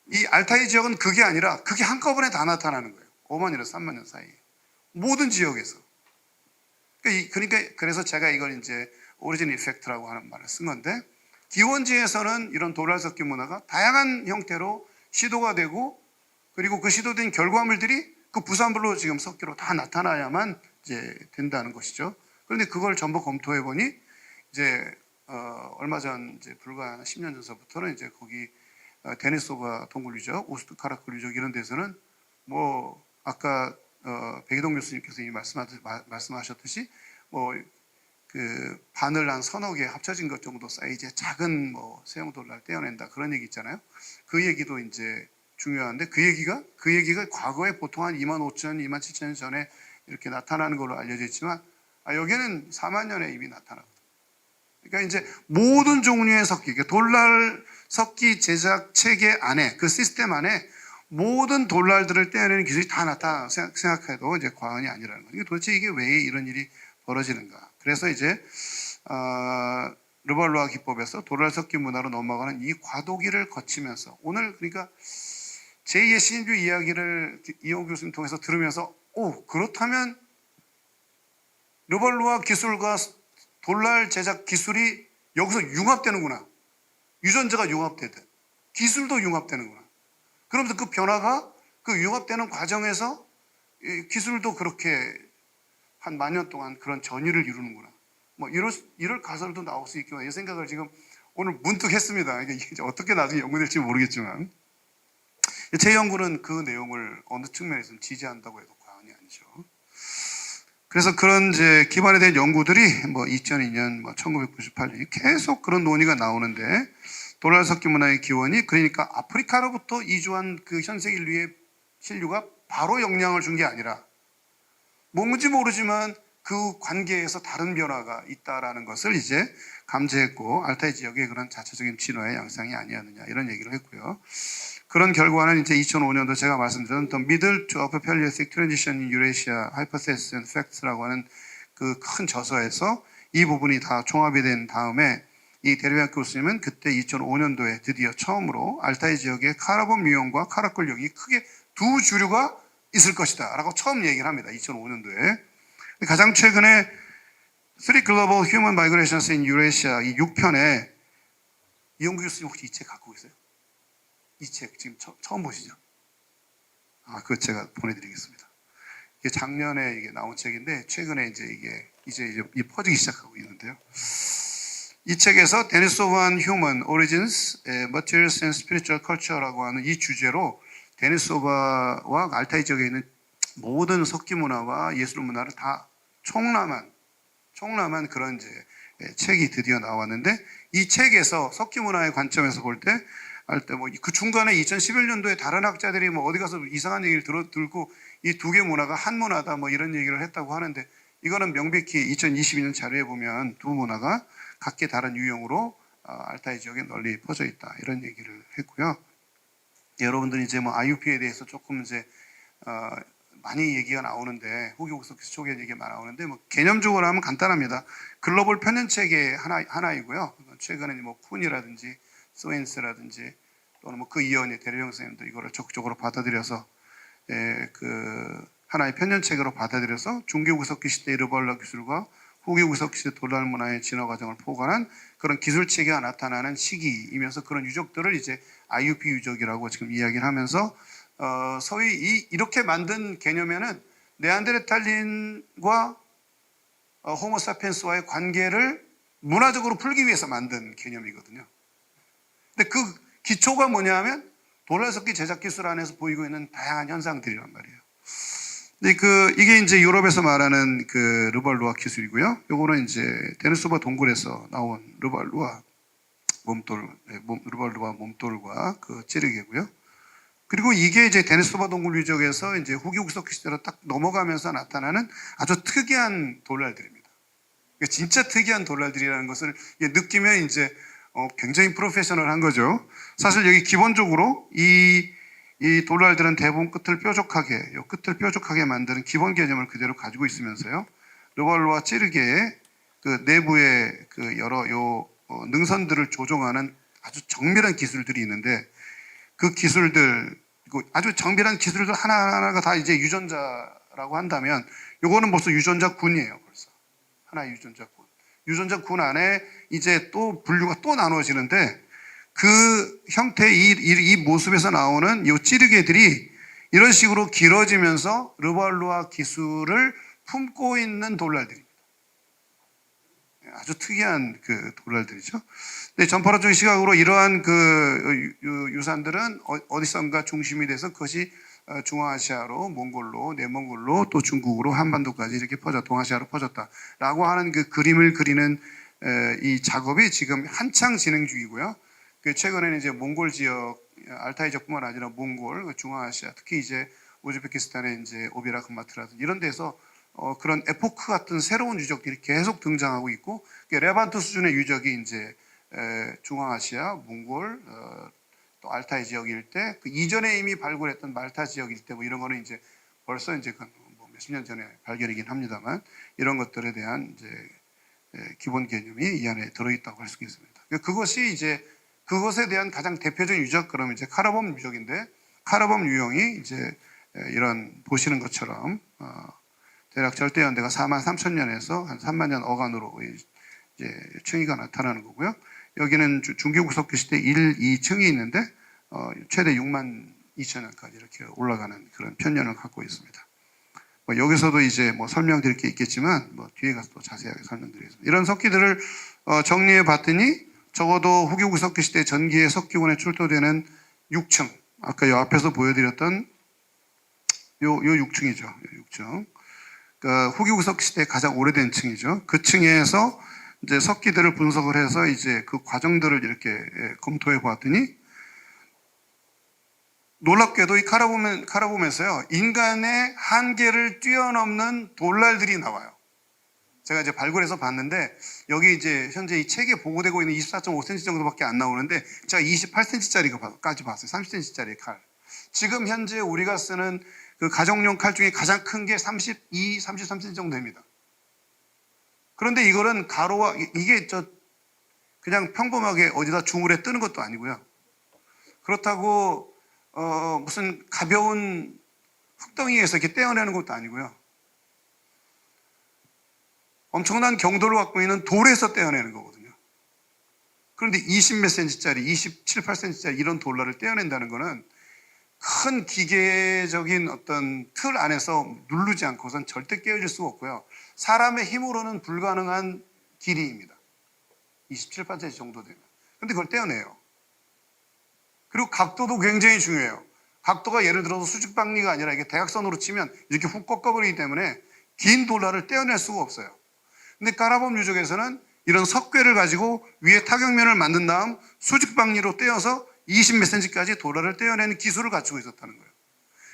이 알타이 지역은 그게 아니라 그게 한꺼번에 다 나타나는 거예요. 5만년에서 3만년 사이에 모든 지역에서. 그러니까 그래서 제가 이걸 이제 오리진 이펙트라고 하는 말을 쓴 건데, 기원지에서는 이런 돌발석기 문화가 다양한 형태로 시도가 되고, 그리고 그 시도된 결과물들이 그 부산물로 지금 석기로 다 나타나야만 이제 된다는 것이죠. 그런데 그걸 전부 검토해 보니 이제 얼마 전 이제 불과 10년 전서부터는 이제 거기 데니소바 동굴 유적, 오스트카라크 유적 이런 데서는 뭐 아까 백이동 교수님께서 이미 말씀하셨듯이 뭐 그 바늘 한 서너 개 합쳐진 것 정도 사이즈의 작은 뭐 세형돌날 떼어낸다 그런 얘기 있잖아요. 그 얘기도 이제 중요한데 그 얘기가 과거에 보통 한 25,000년, 27,000년 전에 이렇게 나타나는 걸로 알려져 있지만 여기는 4만 년에 이미 나타나거든요. 그러니까 이제 모든 종류의 석기, 돌날 석기 제작 체계 안에 그 시스템 안에 모든 돌날들을 떼어내는 기술이 다 나타나 생각해도 이제 과언이 아니라는 거죠. 도대체 이게 왜 이런 일이 벌어지는가? 그래서 이제 르발루아 기법에서 돌날 석기 문화로 넘어가는 이 과도기를 거치면서 오늘 그러니까 제2의 신인류 이야기를 이용 교수님 통해서 들으면서 그렇다면 르발루아 기술과 돌날 제작 기술이 여기서 융합되는구나. 유전자가 융합되듯 기술도 융합되는구나. 그러면서 그 변화가 그 융합되는 과정에서 기술도 그렇게 한 10,000년 동안 그런 전이를 이루는구나. 뭐 이럴 가설도 나올 수 있겠구나. 이 생각을 지금 오늘 문득 했습니다. 이게 어떻게 나중에 연구될지 모르겠지만 제 연구는 그 내용을 어느 측면에서 지지한다고 해도 과언이 아니죠. 그래서 그런 이제 기반에 대한 연구들이 뭐 2002년, 뭐 1998년 계속 그런 논의가 나오는데 돌날석기 문화의 기원이 그러니까 아프리카로부터 이주한 그 현세 인류의 신류가 바로 영향을 준 게 아니라 뭔지 모르지만 그 관계에서 다른 변화가 있다라는 것을 이제 감지했고 알타이 지역의 그런 자체적인 진화의 양상이 아니었느냐 이런 얘기를 했고요. 그런 결과는 이제 2005년도 제가 말씀드린 The Middle to Upper Paleolithic Transition in Eurasia Hypothesis and Facts라고 하는 그 큰 저서에서 이 부분이 다 종합이 된 다음에 이 데르비안 교수님은 그때 2005년도에 드디어 처음으로 알타이 지역에 카라본 유형과 카라콜 유형이 크게 두 주류가 있을 것이다 라고 처음 얘기를 합니다. 2005년도에. 가장 최근에 Three Global Human Migrations in Eurasia 이 6편에 이용규 교수님 혹시 이 책 갖고 계세요? 이 책 지금 처음 보시죠? 그거 제가 보내드리겠습니다. 이게 작년에 이게 나온 책인데 최근에 이제 퍼지기 시작하고 있는데요. 이 책에서 데니스 오브한 Human Origins, Materials and Spiritual Culture라고 하는 이 주제로 데니스 오바와 알타이 지역에 있는 모든 석기 문화와 예술 문화를 다 총람한 그런 이제 책이 드디어 나왔는데 이 책에서 석기 문화의 관점에서 볼 때 그 중간에 2011년도에 다른 학자들이 뭐 어디 가서 이상한 얘기를 들고 이 두 개 문화가 한 문화다 뭐 이런 얘기를 했다고 하는데 이거는 명백히 2022년 자료에 보면 두 문화가 각기 다른 유형으로 알타이 지역에 널리 퍼져 있다 이런 얘기를 했고요. 여러분들이 이제 뭐 IUP에 대해서 조금 이제 많이 얘기가 나오는데 후기국석 쪽에 얘기가 많이 나오는데 뭐 개념적으로 하면 간단합니다. 글로벌 편연체계 하나이고요. 최근에 뭐 쿤이라든지 스웨인스라든지 또는 뭐 그 이전의 대려형 선생님도 이거를 적극적으로 받아들여서 그 하나의 편연체계로 받아들여서 중개구석기 시대의 르발라 기술과 후기구석기 시대 돌달 문화의 진화 과정을 포괄한 그런 기술 체계가 나타나는 시기이면서 그런 유적들을 이제 IUP 유적이라고 지금 이야기를 하면서 소위 이렇게 만든 개념에는 네안데르탈린과 호모사피엔스와의 관계를 문화적으로 풀기 위해서 만든 개념이거든요. 근데 그 기초가 뭐냐면 돌날석기 제작 기술 안에서 보이고 있는 다양한 현상들이란 말이에요. 근데 이게 이제 유럽에서 말하는 그 르발루아 기술이고요. 요거는 이제 데니소바 동굴에서 나온 르발루아 몸돌과 그 찌르개고요. 그리고 이게 이제 데니소바 동굴 유적에서 이제 후기국석 시대로 딱 넘어가면서 나타나는 아주 특이한 돌날들입니다. 진짜 특이한 돌날들이라는 것을 느끼면 이제 굉장히 프로페셔널한 거죠. 사실 여기 기본적으로 이 돌날들은 대부분 끝을 뾰족하게 만드는 기본 개념을 그대로 가지고 있으면서요. 르발루아 찌르개의 그 내부의 그 여러 능선들을 조종하는 아주 정밀한 기술들이 있는데 그 기술들, 아주 정밀한 기술들 하나하나가 다 이제 유전자라고 한다면 요거는 벌써 유전자군이에요. 벌써 하나의 유전자군. 유전자군 안에 이제 또 분류가 또 나누어지는데 그 형태의 이 모습에서 나오는 이 찌르개들이 이런 식으로 길어지면서 르발루아 기술을 품고 있는 돌날들입니다. 아주 특이한 그 돌날들이죠. 근데 전파로적인 시각으로 이러한 그 유산들은 어디선가 중심이 돼서 그것이 중앙아시아로, 몽골로, 내몽골로, 또 중국으로, 한반도까지 이렇게 동아시아로 퍼졌다라고 하는 그 그림을 그리는 이 작업이 지금 한창 진행 중이고요. 최근에는 이제 몽골 지역, 알타이 지역뿐만 아니라 몽골, 중앙아시아, 특히 이제 우즈베키스탄의 이제 오비라크마트라든지 이런 데서 그런 에포크 같은 새로운 유적들이 계속 등장하고 있고, 레반트 수준의 유적이 이제 중앙아시아, 몽골, 또 알타이 지역 일대, 그 이전에 이미 발굴했던 말타 지역 일대 뭐 이런 거는 이제 벌써 이제 뭐 몇십 년 전에 발견이긴 합니다만 이런 것들에 대한 이제 기본 개념이 이 안에 들어있다고 할 수 있습니다. 그것이 이제 그것에 대한 가장 대표적인 유적 그러면 이제 카라범 유적인데 카라범 유형이 이제 이런 보시는 것처럼 대략 절대 연대가 4만 3천 년에서 한 3만 년 어간으로 이제 층위가 나타나는 거고요. 여기는 중기구석기 시대 1, 2층이 있는데 최대 6만 2천 년까지 이렇게 올라가는 그런 편년을 갖고 있습니다. 뭐 여기서도 이제 뭐 설명드릴 게 있겠지만 뭐 뒤에 가서 또 자세하게 설명드리겠습니다. 이런 석기들을 정리해 봤더니 적어도 후기구석기 시대 전기의 석기군에 출토되는 6층, 아까 요 앞에서 보여드렸던 요 6층이죠. 6층. 그러니까 후기구석기 시대 가장 오래된 층이죠. 그 층에서 이제 석기들을 분석을 해서 이제 그 과정들을 이렇게 검토해 보았더니 놀랍게도 이 카라봄에서요 인간의 한계를 뛰어넘는 돌날들이 나와요. 제가 이제 발굴해서 봤는데 여기 이제 현재 이 책에 보고되고 있는 24.5cm 정도밖에 안 나오는데 제가 28cm짜리까지 봤어요. 30cm짜리 칼. 지금 현재 우리가 쓰는 그 가정용 칼 중에 가장 큰 게 32, 33cm 정도 됩니다. 그런데 이거는 가로와 이게 그냥 평범하게 어디다 주물에 뜨는 것도 아니고요. 그렇다고 무슨 가벼운 흙덩이에서 이렇게 떼어내는 것도 아니고요. 엄청난 경도를 갖고 있는 돌에서 떼어내는 거거든요. 그런데 20 몇 센치짜리, 27, 8cm짜리 이런 돌라를 떼어낸다는 거는 큰 기계적인 어떤 틀 안에서 누르지 않고선 절대 깨어질 수가 없고요. 사람의 힘으로는 불가능한 길이입니다. 27, 8cm 정도 되면. 근데 그걸 떼어내요. 그리고 각도도 굉장히 중요해요. 각도가 예를 들어서 수직방리가 아니라 이게 대각선으로 치면 이렇게 훅 꺾어버리기 때문에 긴 돌라를 떼어낼 수가 없어요. 근데 까라범 유적에서는 이런 석괴를 가지고 위에 타격면을 만든 다음 수직방리로 떼어서 20 몇 cm까지 돌라를 떼어내는 기술을 갖추고 있었다는 거예요.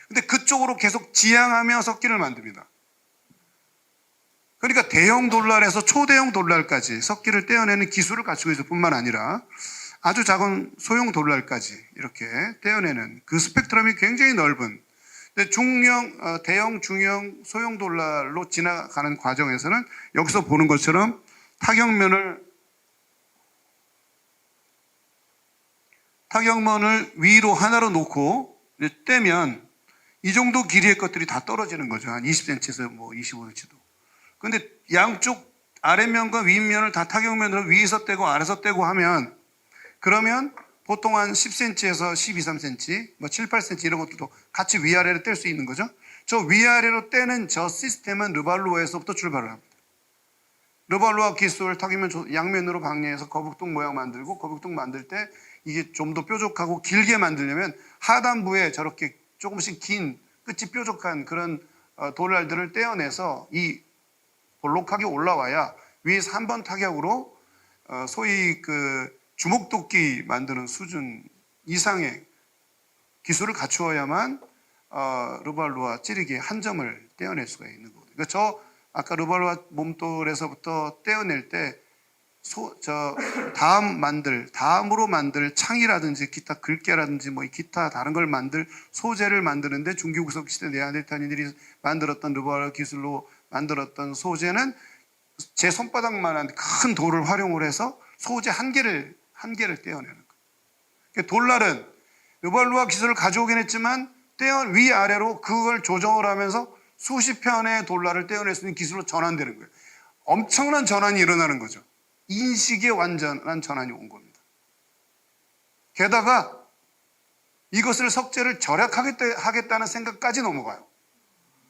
근데 그쪽으로 계속 지향하며 석기를 만듭니다. 그러니까 대형 돌랄에서 초대형 돌랄까지 석기를 떼어내는 기술을 갖추고 있을 뿐만 아니라 아주 작은 소형 돌랄까지 이렇게 떼어내는 그 스펙트럼이 굉장히 넓은, 중형, 대형, 중형, 소형 돌랄로 지나가는 과정에서는 여기서 보는 것처럼 타격면을 위로 하나로 놓고 떼면 이 정도 길이의 것들이 다 떨어지는 거죠. 한 20cm에서 뭐 25cm도. 근데 양쪽 아랫면과 윗면을 다 타격면으로 위에서 떼고 아래서 떼고 하면, 그러면 보통 한 10cm에서 12, 3cm, 뭐 7, 8cm 이런 것들도 같이 위아래로 뗄 수 있는 거죠. 저 위아래로 떼는 저 시스템은 르발로에서부터 출발을 합니다. 르발로아 기술, 타격면 양면으로 방리해서 거북등 모양 만들고, 거북등 만들 때 이게 좀 더 뾰족하고 길게 만들려면 하단부에 저렇게 조금씩 긴 끝이 뾰족한 그런 돌랄들을 떼어내서 이 볼록하게 올라와야 위에서 한 번 타격으로 소위 그 주먹도끼 만드는 수준 이상의 기술을 갖추어야만 르발로아 찌르기의 한 점을 떼어낼 수가 있는 거거든요. 그러니까 저 아까 르발로아 몸돌에서부터 떼어낼 때 다음으로 만들 창이라든지 기타 글개라든지 뭐 기타 다른 걸 만들 소재를 만드는데 중기구석 시대 네안데르탈인들이 만들었던 르발로아 기술로 만들었던 소재는 제 손바닥만한 큰 돌을 활용을 해서 소재 한 개를 떼어내는 거예요. 그러니까 돌날은 르발로아 기술을 가져오긴 했지만 위아래로 그걸 조정을 하면서 수십 편의 돌날을 떼어낼 수 있는 기술로 전환되는 거예요. 엄청난 전환이 일어나는 거죠. 인식의 완전한 전환이 온 겁니다. 게다가 이것을 석재를 절약하겠다는 생각까지 넘어가요.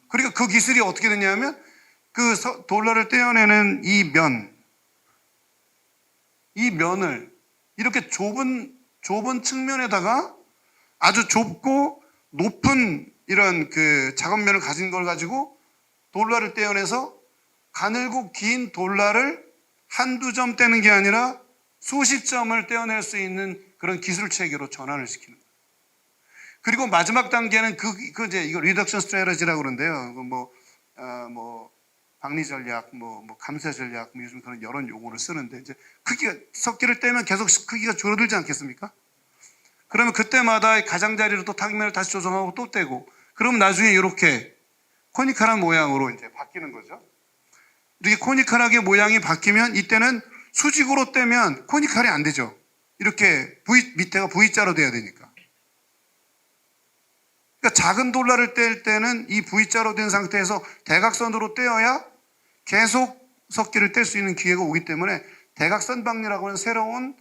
그러니까 그 기술이 어떻게 되냐면 그 돌날을 떼어내는 이 면을 이렇게 좁은 측면에다가 아주 좁고 높은 이런 그 작업면을 가진 걸 가지고 돌날을 떼어내서 가늘고 긴 돌날을 한두 점 떼는 게 아니라 수십 점을 떼어낼 수 있는 그런 기술 체계로 전환을 시키는 거예요. 그리고 마지막 단계는 이제 이거 리덕션 스트래티지라고 그러는데요. 방리 전략, 감쇄 전략, 요즘 그런 여러 용어를 쓰는데, 이제 석기를 떼면 계속 크기가 줄어들지 않겠습니까? 그러면 그때마다 가장자리로 또 타격면을 다시 조정하고 또 떼고, 그러면 나중에 이렇게 코니컬한 모양으로 이제 바뀌는 거죠. 이렇게 코니컬하게 모양이 바뀌면 이때는 수직으로 떼면 코니컬이 안 되죠. 이렇게 밑에가 V자로 돼야 되니까. 그러니까 작은 돌날을 뗄 때는 이 V자로 된 상태에서 대각선으로 떼어야 계속 석기를 뗄 수 있는 기회가 오기 때문에 대각선 방리라고 하는 새로운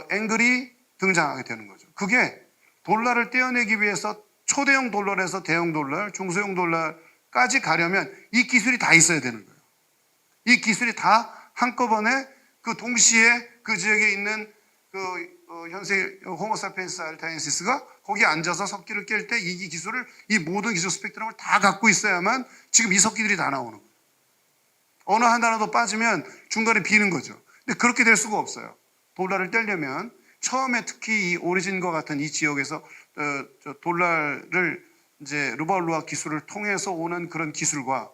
앵글이 등장하게 되는 거죠. 그게 돌날을 떼어내기 위해서 초대형 돌날에서 대형 돌날, 중소형 돌날까지 가려면 이 기술이 다 있어야 되는 거예요. 이 기술이 다 한꺼번에 동시에 그 지역에 있는 현세 호모사피엔스 알타인시스가 거기에 앉아서 석기를 깰 때 이 기술을, 이 모든 기술 스펙트럼을 다 갖고 있어야만 지금 이 석기들이 다 나오는 거예요. 어느 하나라도 빠지면 중간에 비는 거죠. 근데 그렇게 될 수가 없어요. 돌날을 떼려면 처음에 특히 이 오리진과 같은 이 지역에서 돌날을 이제 르발로아 기술을 통해서 오는 그런 기술과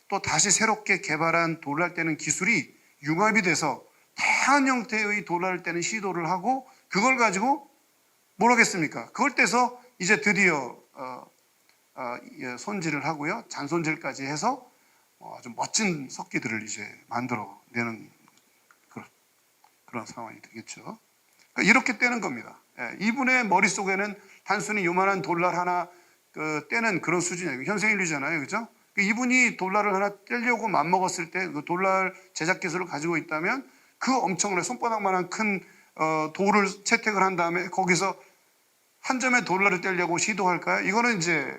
또 다시 새롭게 개발한 돌날 떼는 기술이 융합이 돼서 다양한 형태의 돌날을 떼는 시도를 하고, 그걸 가지고 뭘 하겠습니까? 그걸 떼서 이제 드디어 손질을 하고요, 잔손질까지 해서 아주 멋진 석기들을 이제 만들어내는 그런 상황이 되겠죠. 그러니까 이렇게 떼는 겁니다. 예, 이분의 머릿속에는 단순히 요만한 돌날 하나 떼는 그런 수준이 아니고 현생인류잖아요. 그죠? 이분이 돌날을 하나 떼려고 맘먹었을 때 그 돌날 제작 기술을 가지고 있다면 그 엄청난 손바닥만한 큰 돌을 채택을 한 다음에 거기서 한 점의 돌날을 떼려고 시도할까요? 이거는 이제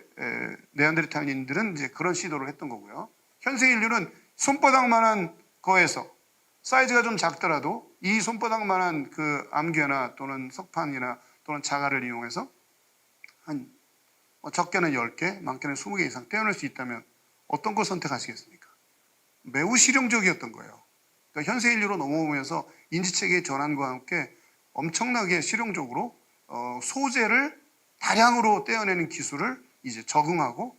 네안데르탈인들은 이제 그런 시도를 했던 거고요. 현생인류는 손바닥만한 거에서 사이즈가 좀 작더라도 이 손바닥만한 그 암괴나 또는 석판이나 또는 자갈을 이용해서 한 적게는 10개, 많게는 20개 이상 떼어낼 수 있다면 어떤 걸 선택하시겠습니까? 매우 실용적이었던 거예요. 그러니까 현세인류로 넘어오면서 인지체계의 전환과 함께 엄청나게 실용적으로 소재를 다량으로 떼어내는 기술을 이제 적응하고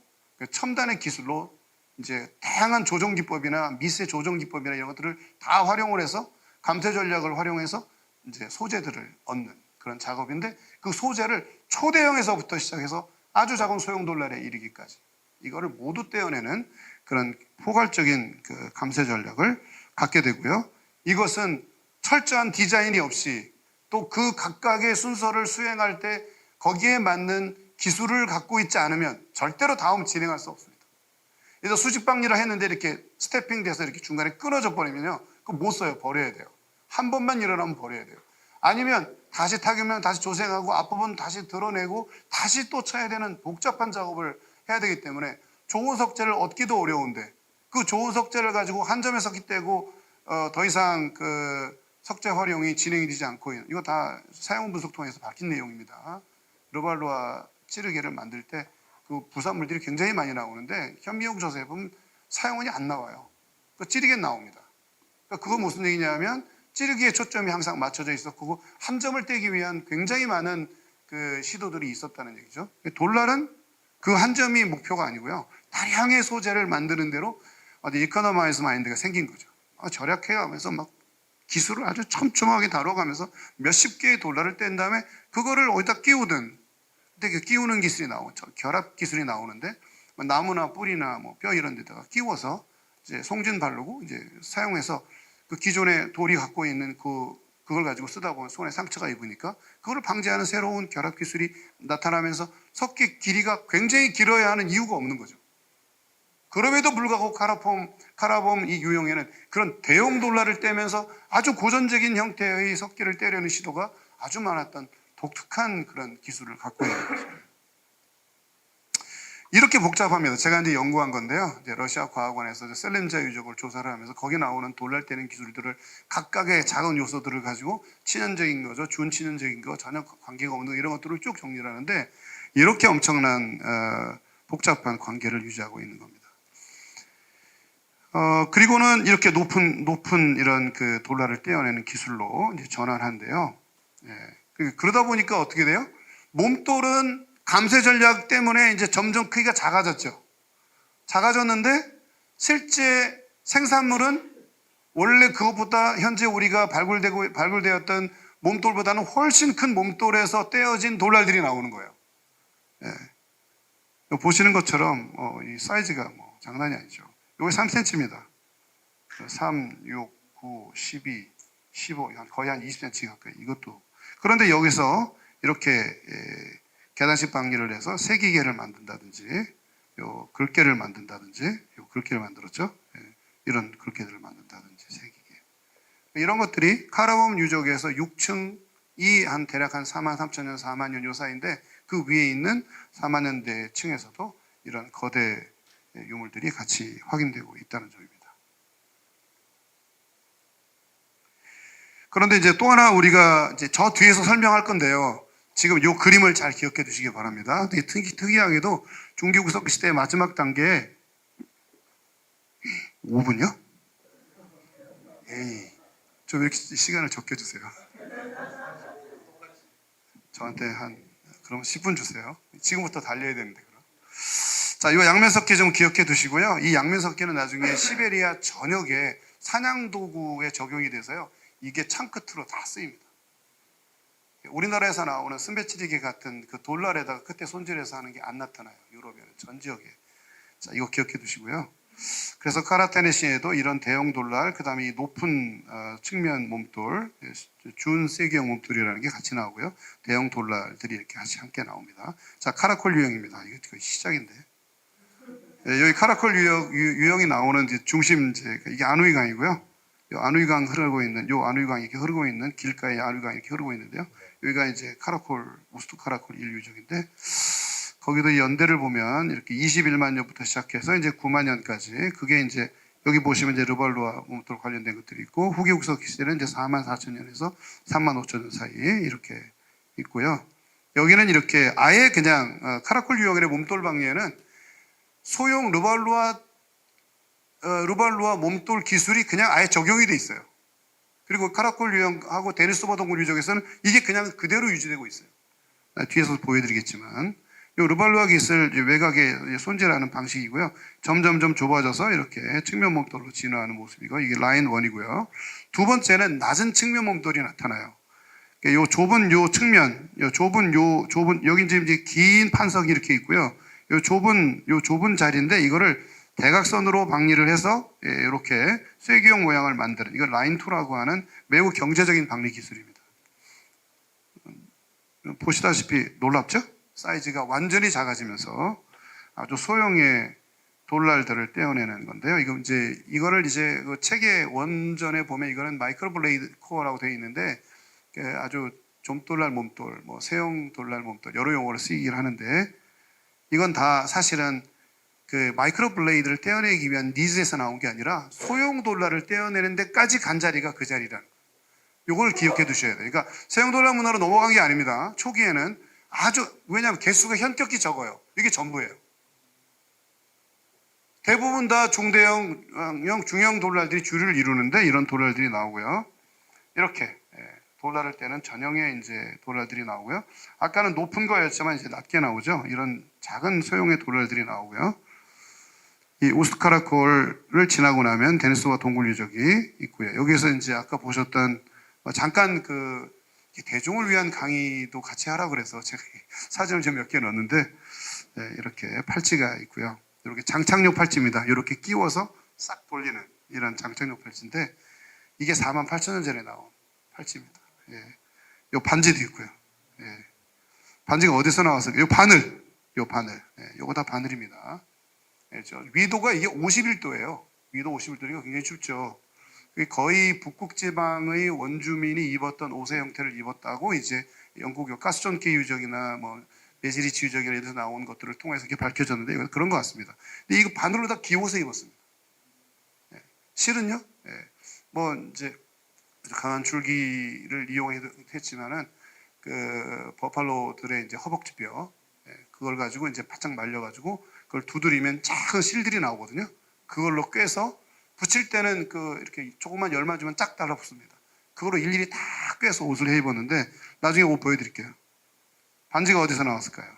첨단의 기술로 이제 다양한 조정 기법이나 미세 조정 기법이나 이런 것들을 다 활용을 해서 감퇴 전략을 활용해서 이제 소재들을 얻는 그런 작업인데 그 소재를 초대형에서부터 시작해서 아주 작은 소형 돌날에 이르기까지 이거를 모두 떼어내는 그런 포괄적인 그 감쇄 전략을 갖게 되고요. 이것은 철저한 디자인이 없이 또 그 각각의 순서를 수행할 때 거기에 맞는 기술을 갖고 있지 않으면 절대로 다음 진행할 수 없습니다. 그래서 수직방리를 했는데 이렇게 스태핑 돼서 이렇게 중간에 끊어져 버리면요. 그거 못 써요. 버려야 돼요. 한 번만 일어나면 버려야 돼요. 아니면 다시 타격면 다시 조생하고 앞부분 다시 드러내고 다시 또 쳐야 되는 복잡한 작업을 해야 되기 때문에 좋은 석재를 얻기도 어려운데 그 좋은 석재를 가지고 한 점에 석기 떼고 더 이상 그 석재 활용이 진행이 되지 않고 있는 이거 다 사용 분석 통해서 밝힌 내용입니다. 르발루아 찌르개를 만들 때 그 부산물들이 굉장히 많이 나오는데 현미용 저셉은 사용원이 안 나와요. 그 찌르개 나옵니다. 그러니까 그거 무슨 얘기냐면 찌르기에 초점이 항상 맞춰져 있었고 한 점을 떼기 위한 굉장히 많은 그 시도들이 있었다는 얘기죠. 돌날은 그 한 점이 목표가 아니고요. 다량의 소재를 만드는 대로 이코노마이즈 마인드가 생긴 거죠. 절약해가면서 막 기술을 아주 촘촘하게 다뤄가면서 몇십 개의 돌날을 뗀 다음에 그거를 어디다 끼우든 근데 그 끼우는 기술이 나오죠. 결합 기술이 나오는데 나무나 뿌리나 뭐 뼈 이런 데다가 끼워서 이제 송진 바르고 이제 사용해서 그 기존에 돌이 갖고 있는 그걸 가지고 쓰다 보면 손에 상처가 입으니까 그거를 방지하는 새로운 결합 기술이 나타나면서 석기 길이가 굉장히 길어야 하는 이유가 없는 거죠. 그럼에도 불구하고 카라봄 이 유형에는 그런 대형 돌날을 떼면서 아주 고전적인 형태의 석기를 떼려는 시도가 아주 많았던 독특한 그런 기술을 갖고 있는 거죠. 이렇게 복잡합니다. 제가 이제 연구한 건데요. 이제 러시아 과학원에서 셀렌자 유적을 조사를 하면서 거기 나오는 돌날 떼는 기술들을 각각의 작은 요소들을 가지고 친연적인 거죠. 준친연적인 거, 전혀 관계가 없는 거 이런 것들을 쭉 정리를 하는데 이렇게 엄청난 복잡한 관계를 유지하고 있는 겁니다. 그리고는 이렇게 높은 이런 그 돌날을 떼어내는 기술로 이제 전환한대요. 그러다 보니까 어떻게 돼요? 몸돌은 감쇄 전략 때문에 이제 점점 크기가 작아졌죠. 작아졌는데 실제 생산물은 원래 그것보다 현재 우리가 발굴되었던 몸돌보다는 훨씬 큰 몸돌에서 떼어진 돌날들이 나오는 거예요. 보시는 것처럼 이 사이즈가 뭐 장난이 아니죠. 이게 3cm입니다. 3, 6, 9, 12, 15, 거의 한 20cm 가까이 이것도. 그런데 여기서 이렇게 계단식 방리를 해서 세기계를 만든다든지 요 글개를 만든다든지 요 글개를 만들었죠. 이런 글개들을 만든다든지 세기계. 이런 것들이 카라봄 유적에서 6층이 대략 한 43,000년, 4만 년 요 사이인데 그 위에 있는 4만 년대 층에서도 이런 거대 유물들이 같이 확인되고 있다는 점입니다. 그런데 이제 또 하나 우리가 이제 저 뒤에서 설명할 건데요. 지금 이 그림을 잘 기억해 두시기 바랍니다. 되게 특이하게도 중기구석 시대의 마지막 단계에 5분요? 에이, 좀 이렇게 시간을 적게 주세요. 저한테 그럼 10분 주세요. 지금부터 달려야 되는데 그럼. 자, 이 양면석기 좀 기억해 두시고요. 이 양면석기는 나중에 시베리아 전역에 사냥 도구에 적용이 돼서요. 이게 창 끝으로 다 쓰입니다. 우리나라에서 나오는 스베치리게 같은 그 돌날에다가 끝에 손질해서 하는 게 안 나타나요. 유럽에는 전 지역에. 자, 이거 기억해 두시고요. 그래서 카라테네시에도 이런 대형 돌날, 그 다음에 이 높은 측면 몸돌, 준 세기형 몸돌이라는 게 같이 나오고요. 대형 돌날들이 이렇게 같이 함께 나옵니다. 자, 카라콜 유형입니다. 이거 시작인데. 여기 카라콜 유형이 나오는 중심, 이게 아누이강이고요. 요 아누이강 흐르고 있는, 요 아누이강이 이렇게 흐르고 있는, 길가에 아누이강이 이렇게 흐르고 있는데요. 여기가 이제 카라콜, 우스투 카라콜 인류적인데, 거기도 연대를 보면 이렇게 21만 년부터 시작해서 이제 9만 년까지, 그게 이제 여기 보시면 이제 르발루아 몸돌 관련된 것들이 있고, 후기 국석 시대는 이제 4만 4천 년에서 3만 5천 년 사이에 이렇게 있고요. 여기는 이렇게 아예 그냥 카라콜 유형의 몸돌 방위에는 소형 르발루아 몸돌 기술이 그냥 아예 적용이 돼 있어요. 그리고 카라콜 유형하고 데니소바 동굴 유적에서는 이게 그냥 그대로 유지되고 있어요. 뒤에서 보여드리겠지만, 이 르발루아 기술 외곽에 손질하는 방식이고요. 점점점 좁아져서 이렇게 측면 몸돌로 진화하는 모습이고, 이게 라인 1이고요. 두 번째는 낮은 측면 몸돌이 나타나요. 요 좁은 요 측면, 여기 이제 긴 판석이 이렇게 있고요. 요 좁은 자리인데 이거를 대각선으로 방리를 해서 이렇게 쐐기형 모양을 만드는, 이걸 라인 2라고 하는 매우 경제적인 방리 기술입니다. 보시다시피 놀랍죠? 사이즈가 완전히 작아지면서 아주 소형의 돌날들을 떼어내는 건데요. 이거를 이제 그 책의 원전에 보면 이거는 마이크로블레이드 코어라고 되어 있는데, 아주 좀돌날 몸돌, 뭐 세형 돌날 몸돌 여러 용어로 쓰이긴 하는데, 이건 다 사실은 그 마이크로 블레이드를 떼어내기 위한 니즈에서 나온 게 아니라 소형 돌날을 떼어내는 데까지 간 자리가 그 자리라는 거예요. 이걸 기억해 두셔야 돼요. 그러니까 소형 돌날 문화로 넘어간 게 아닙니다. 초기에는 왜냐하면 개수가 현격히 적어요. 이게 전부예요. 대부분 다 중대형, 중형 돌날들이 주류를 이루는데 이런 돌날들이 나오고요. 이렇게 돌날을 떼는 전형의 이제 돌날들이 나오고요. 아까는 높은 거였지만 이제 낮게 나오죠. 이런 작은 소형의 돌날들이 나오고요. 이 우스카라콜을 지나고 나면 데니소바 동굴 유적이 있고요. 여기서 이제 아까 보셨던 잠깐 대중을 위한 강의도 같이 하라고 그래서 제가 사진을 좀 몇 개 넣었는데, 이렇게 팔찌가 있고요. 이렇게 장착용 팔찌입니다. 이렇게 끼워서 싹 돌리는 이런 장착용 팔찌인데, 이게 4만 8천 년 전에 나온 팔찌입니다. 요 반지도 있고요. 반지가 어디서 나왔어요? 요 바늘. 요거 다 바늘입니다. 위도가 이게 51도예요. 위도 51도니까 굉장히 춥죠. 거의 북극 지방의 원주민이 입었던 옷의 형태를 입었다고 이제 영국 가스존키 유적이나 뭐 메지리치 유적이나 이런 데서 나온 것들을 통해서 이렇게 밝혀졌는데, 이건 그런 것 같습니다. 근데 이거 바늘로 다 기워서 입었습니다. 실은요? 뭐 이제 강한 줄기를 이용했지만은 그 버팔로들의 이제 허벅지뼈, 그걸 가지고 이제 바짝 말려가지고 그걸 두드리면 작은 실들이 나오거든요. 그걸로 꿰서 붙일 때는 이렇게 조금만 열만 주면 쫙 달라붙습니다. 그걸로 일일이 다 꿰서 옷을 해 입었는데, 나중에 옷 보여드릴게요. 반지가 어디서 나왔을까요?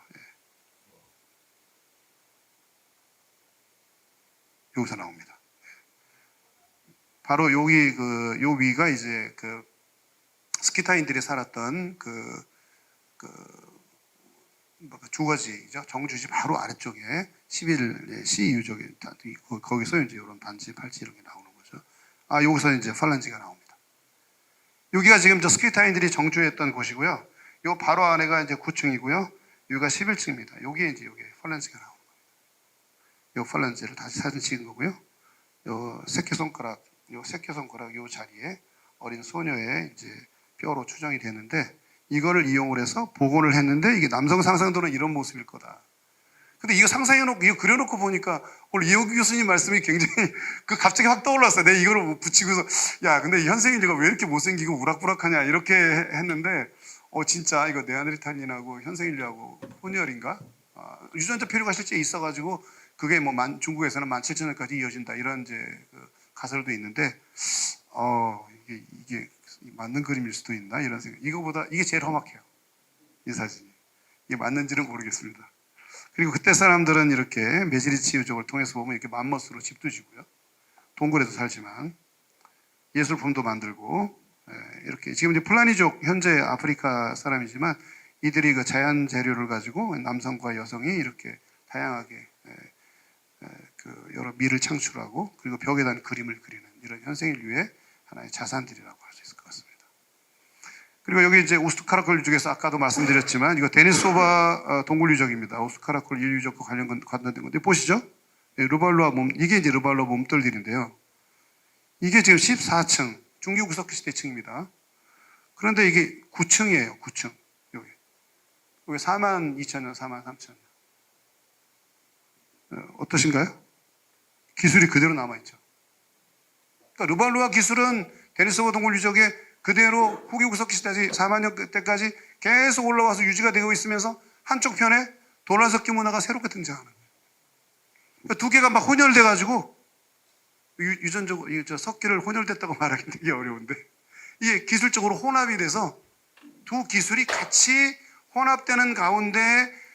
여기서 나옵니다. 바로 여기 요 위가 이제 스키타인들이 살았던 주거지죠. 정주지 바로 아래쪽에 11시 유적이 있고, 거기서 이제 이런 반지, 팔찌 이런 게 나오는 거죠. 여기서 이제 팔란지가 나옵니다. 여기가 지금 스키타인들이 정주했던 곳이고요. 요 바로 안에가 이제 9층이고요. 여기가 11층입니다. 여기에 이제 팔란지가 나오는 겁니다. 요 팔란지를 다시 사진 찍은 거고요. 요 새끼손가락 요 자리에 어린 소녀의 이제 뼈로 추정이 되는데, 이거를 이용을 해서 복원을 했는데, 이게 남성 상상도는 이런 모습일 거다. 근데 이거 상상해놓고, 이거 그려놓고 보니까 오늘 이호규 교수님 말씀이 굉장히 갑자기 확 떠올랐어요. 내가 이거를 붙이고서, 야, 근데 이 현생인류가 왜 이렇게 못생기고 우락부락하냐, 이렇게 했는데, 진짜 이거 네안데르탈린하고 현생인류하고 혼혈인가? 유전자 표류가 실제 있어가지고, 그게 뭐 중국에서는 17,000년까지 이어진다, 이런 이제 가설도 있는데, 이게 맞는 그림일 수도 있나, 이런 생각. 이거보다 이게 제일 험악해요, 이 사진이. 이게 맞는지는 모르겠습니다. 그리고 그때 사람들은 이렇게 메지리치 유적을 통해서 보면 이렇게 맘머스로 집도 지고요, 동굴에도 살지만 예술품도 만들고, 이렇게 지금 이제 플라니족, 현재 아프리카 사람이지만 이들이 자연 재료를 가지고 남성과 여성이 이렇게 다양하게 그 여러 미를 창출하고 그리고 벽에다 그림을 그리는 이런 현생인류의 하나의 자산들이라고 할 수 있을 것 같습니다. 그리고 여기 이제 오스트카라콜 유적에서 아까도 말씀드렸지만 이거 데니소바 동굴 유적입니다. 오스트카라콜 인류적과 관련된 건데 보시죠. 르발로아 이게 이제 르발로아 몸돌들인데요. 이게 지금 14층 중기구석기 시대층입니다. 그런데 이게 9층이에요. 9층. 여기 42,000년, 43,000년. 어떠신가요? 기술이 그대로 남아있죠. 그러니까 르발로아 기술은 데니소바 동굴 유적에 그대로 후기 구석기 시대까지 4만년 때까지 계속 올라와서 유지가 되고 있으면서 한쪽 편에 돌라석기 문화가 새롭게 등장하는 거예요. 그러니까 두 개가 막 혼혈돼가지고 유전적으로 저 석기를 혼혈됐다고 말하기 되게 어려운데 이게 기술적으로 혼합이 돼서 두 기술이 같이 혼합되는 가운데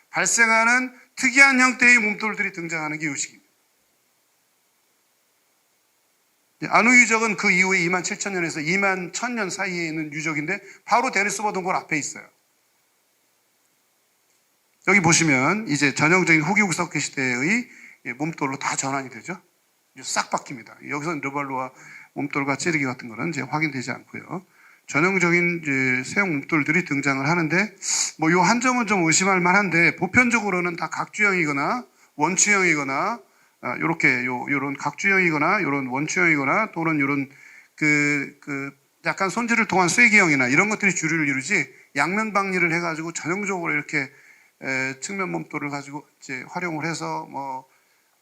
발생하는 특이한 형태의 몸돌들이 등장하는 게 요식입니다. 아누 유적은 그 이후에 27,000년에서 21,000년 사이에 있는 유적인데 바로 데니소바 동굴 앞에 있어요. 여기 보시면 이제 전형적인 후기 구석기 시대의 몸돌로 다 전환이 되죠. 싹 바뀝니다. 여기서는 르발로아 몸돌과 찌르기 같은 거는 이제 확인되지 않고요. 전형적인 이제 세형 몸돌들이 등장을 하는데 뭐 요 한 점은 좀 의심할 만한데 보편적으로는 다 각주형이거나 원추형이거나 요렇게 요런 각주형이거나 요런 원추형이거나 또는 요런 그 약간 손질을 통한 쐐기형이나 이런 것들이 주류를 이루지 양면 박리를 해가지고 전형적으로 이렇게 측면 몸돌을 가지고 이제 활용을 해서 뭐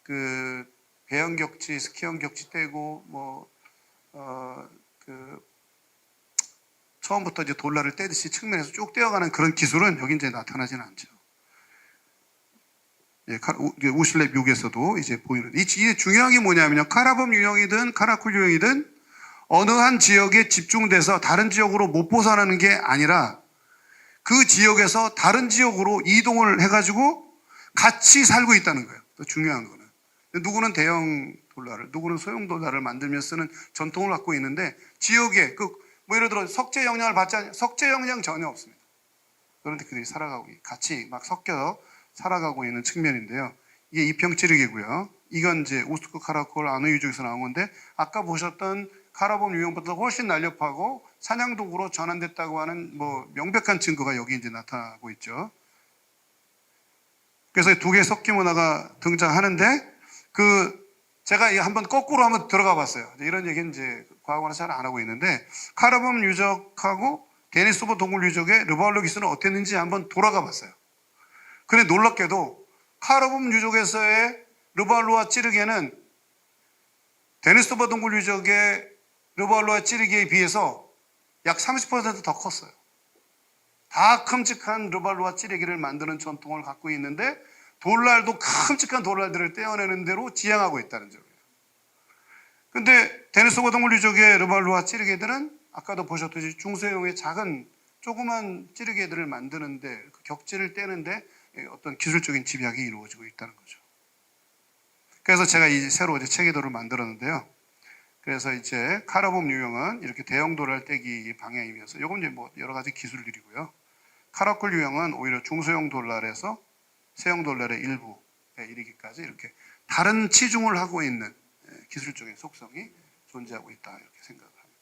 그 배형 격치, 스키형 격치 떼고 처음부터 이제 돌라를 떼듯이 측면에서 쭉 떼어가는 그런 기술은 여기 이제 나타나지는 않죠. 예, 오실랩 6에서도 이제 보이는. 이게 중요한 게 뭐냐면요. 카라범 유형이든 카라쿨 유형이든 어느 한 지역에 집중돼서 다른 지역으로 못 벗어나는 게 아니라 그 지역에서 다른 지역으로 이동을 해가지고 같이 살고 있다는 거예요. 또 중요한 거는. 누구는 대형 돌라를, 누구는 소형 돌라를 만들며 쓰는 전통을 갖고 있는데 지역에 뭐 예를 들어 석재 영향을 받지 않는 석재 영향 전혀 없습니다. 그런데 그들이 살아가고 같이 막 섞여 살아가고 있는 측면인데요. 이게 이평찌르기고요. 이건 이제 오스트크 카라콜 아누 유적에서 나온 건데 아까 보셨던 카라본 유형보다 훨씬 날렵하고 사냥도구로 전환됐다고 하는 뭐 명백한 증거가 여기 이제 나타나고 있죠. 그래서 두 개의 석기 문화가 등장하는데 제가 한번 거꾸로 한번 들어가 봤어요. 이런 얘기는 이제 과학원에서 잘 안 하고 있는데 카라본 유적하고 데니소바 동굴 유적의 르발로 기술은 어땠는지 한번 돌아가 봤어요. 근데 놀랍게도 카라본 유적에서의 르발로와 찌르기는 데니소바 동굴 유적의 르발로와 찌르기에 비해서 약 30%더 컸어요. 다 큼직한 르발로와 찌르기를 만드는 전통을 갖고 있는데 돌날도 큼직한 돌날들을 떼어내는 대로 지향하고 있다는 점이에요. 근데 데니소바 동굴 유적의 르발로와 찌르기들은 아까도 보셨듯이 중소형의 작은 조그만 찌르기들을 만드는데 그 격지를 떼는데 어떤 기술적인 집약이 이루어지고 있다는 거죠. 그래서 제가 이 새로 이제 체계도를 만들었는데요. 그래서 이제 카라봄 유형은 이렇게 대형 돌알 떼기 방향이면서 이건 이제 뭐 여러 가지 기술들이고요. 카라콜 유형은 오히려 중소형 돌날에서 세형 돌날의 일부에 이르기까지 이렇게 다른 치중을 하고 있는 기술적인 속성이 존재하고 있다 이렇게 생각을 합니다.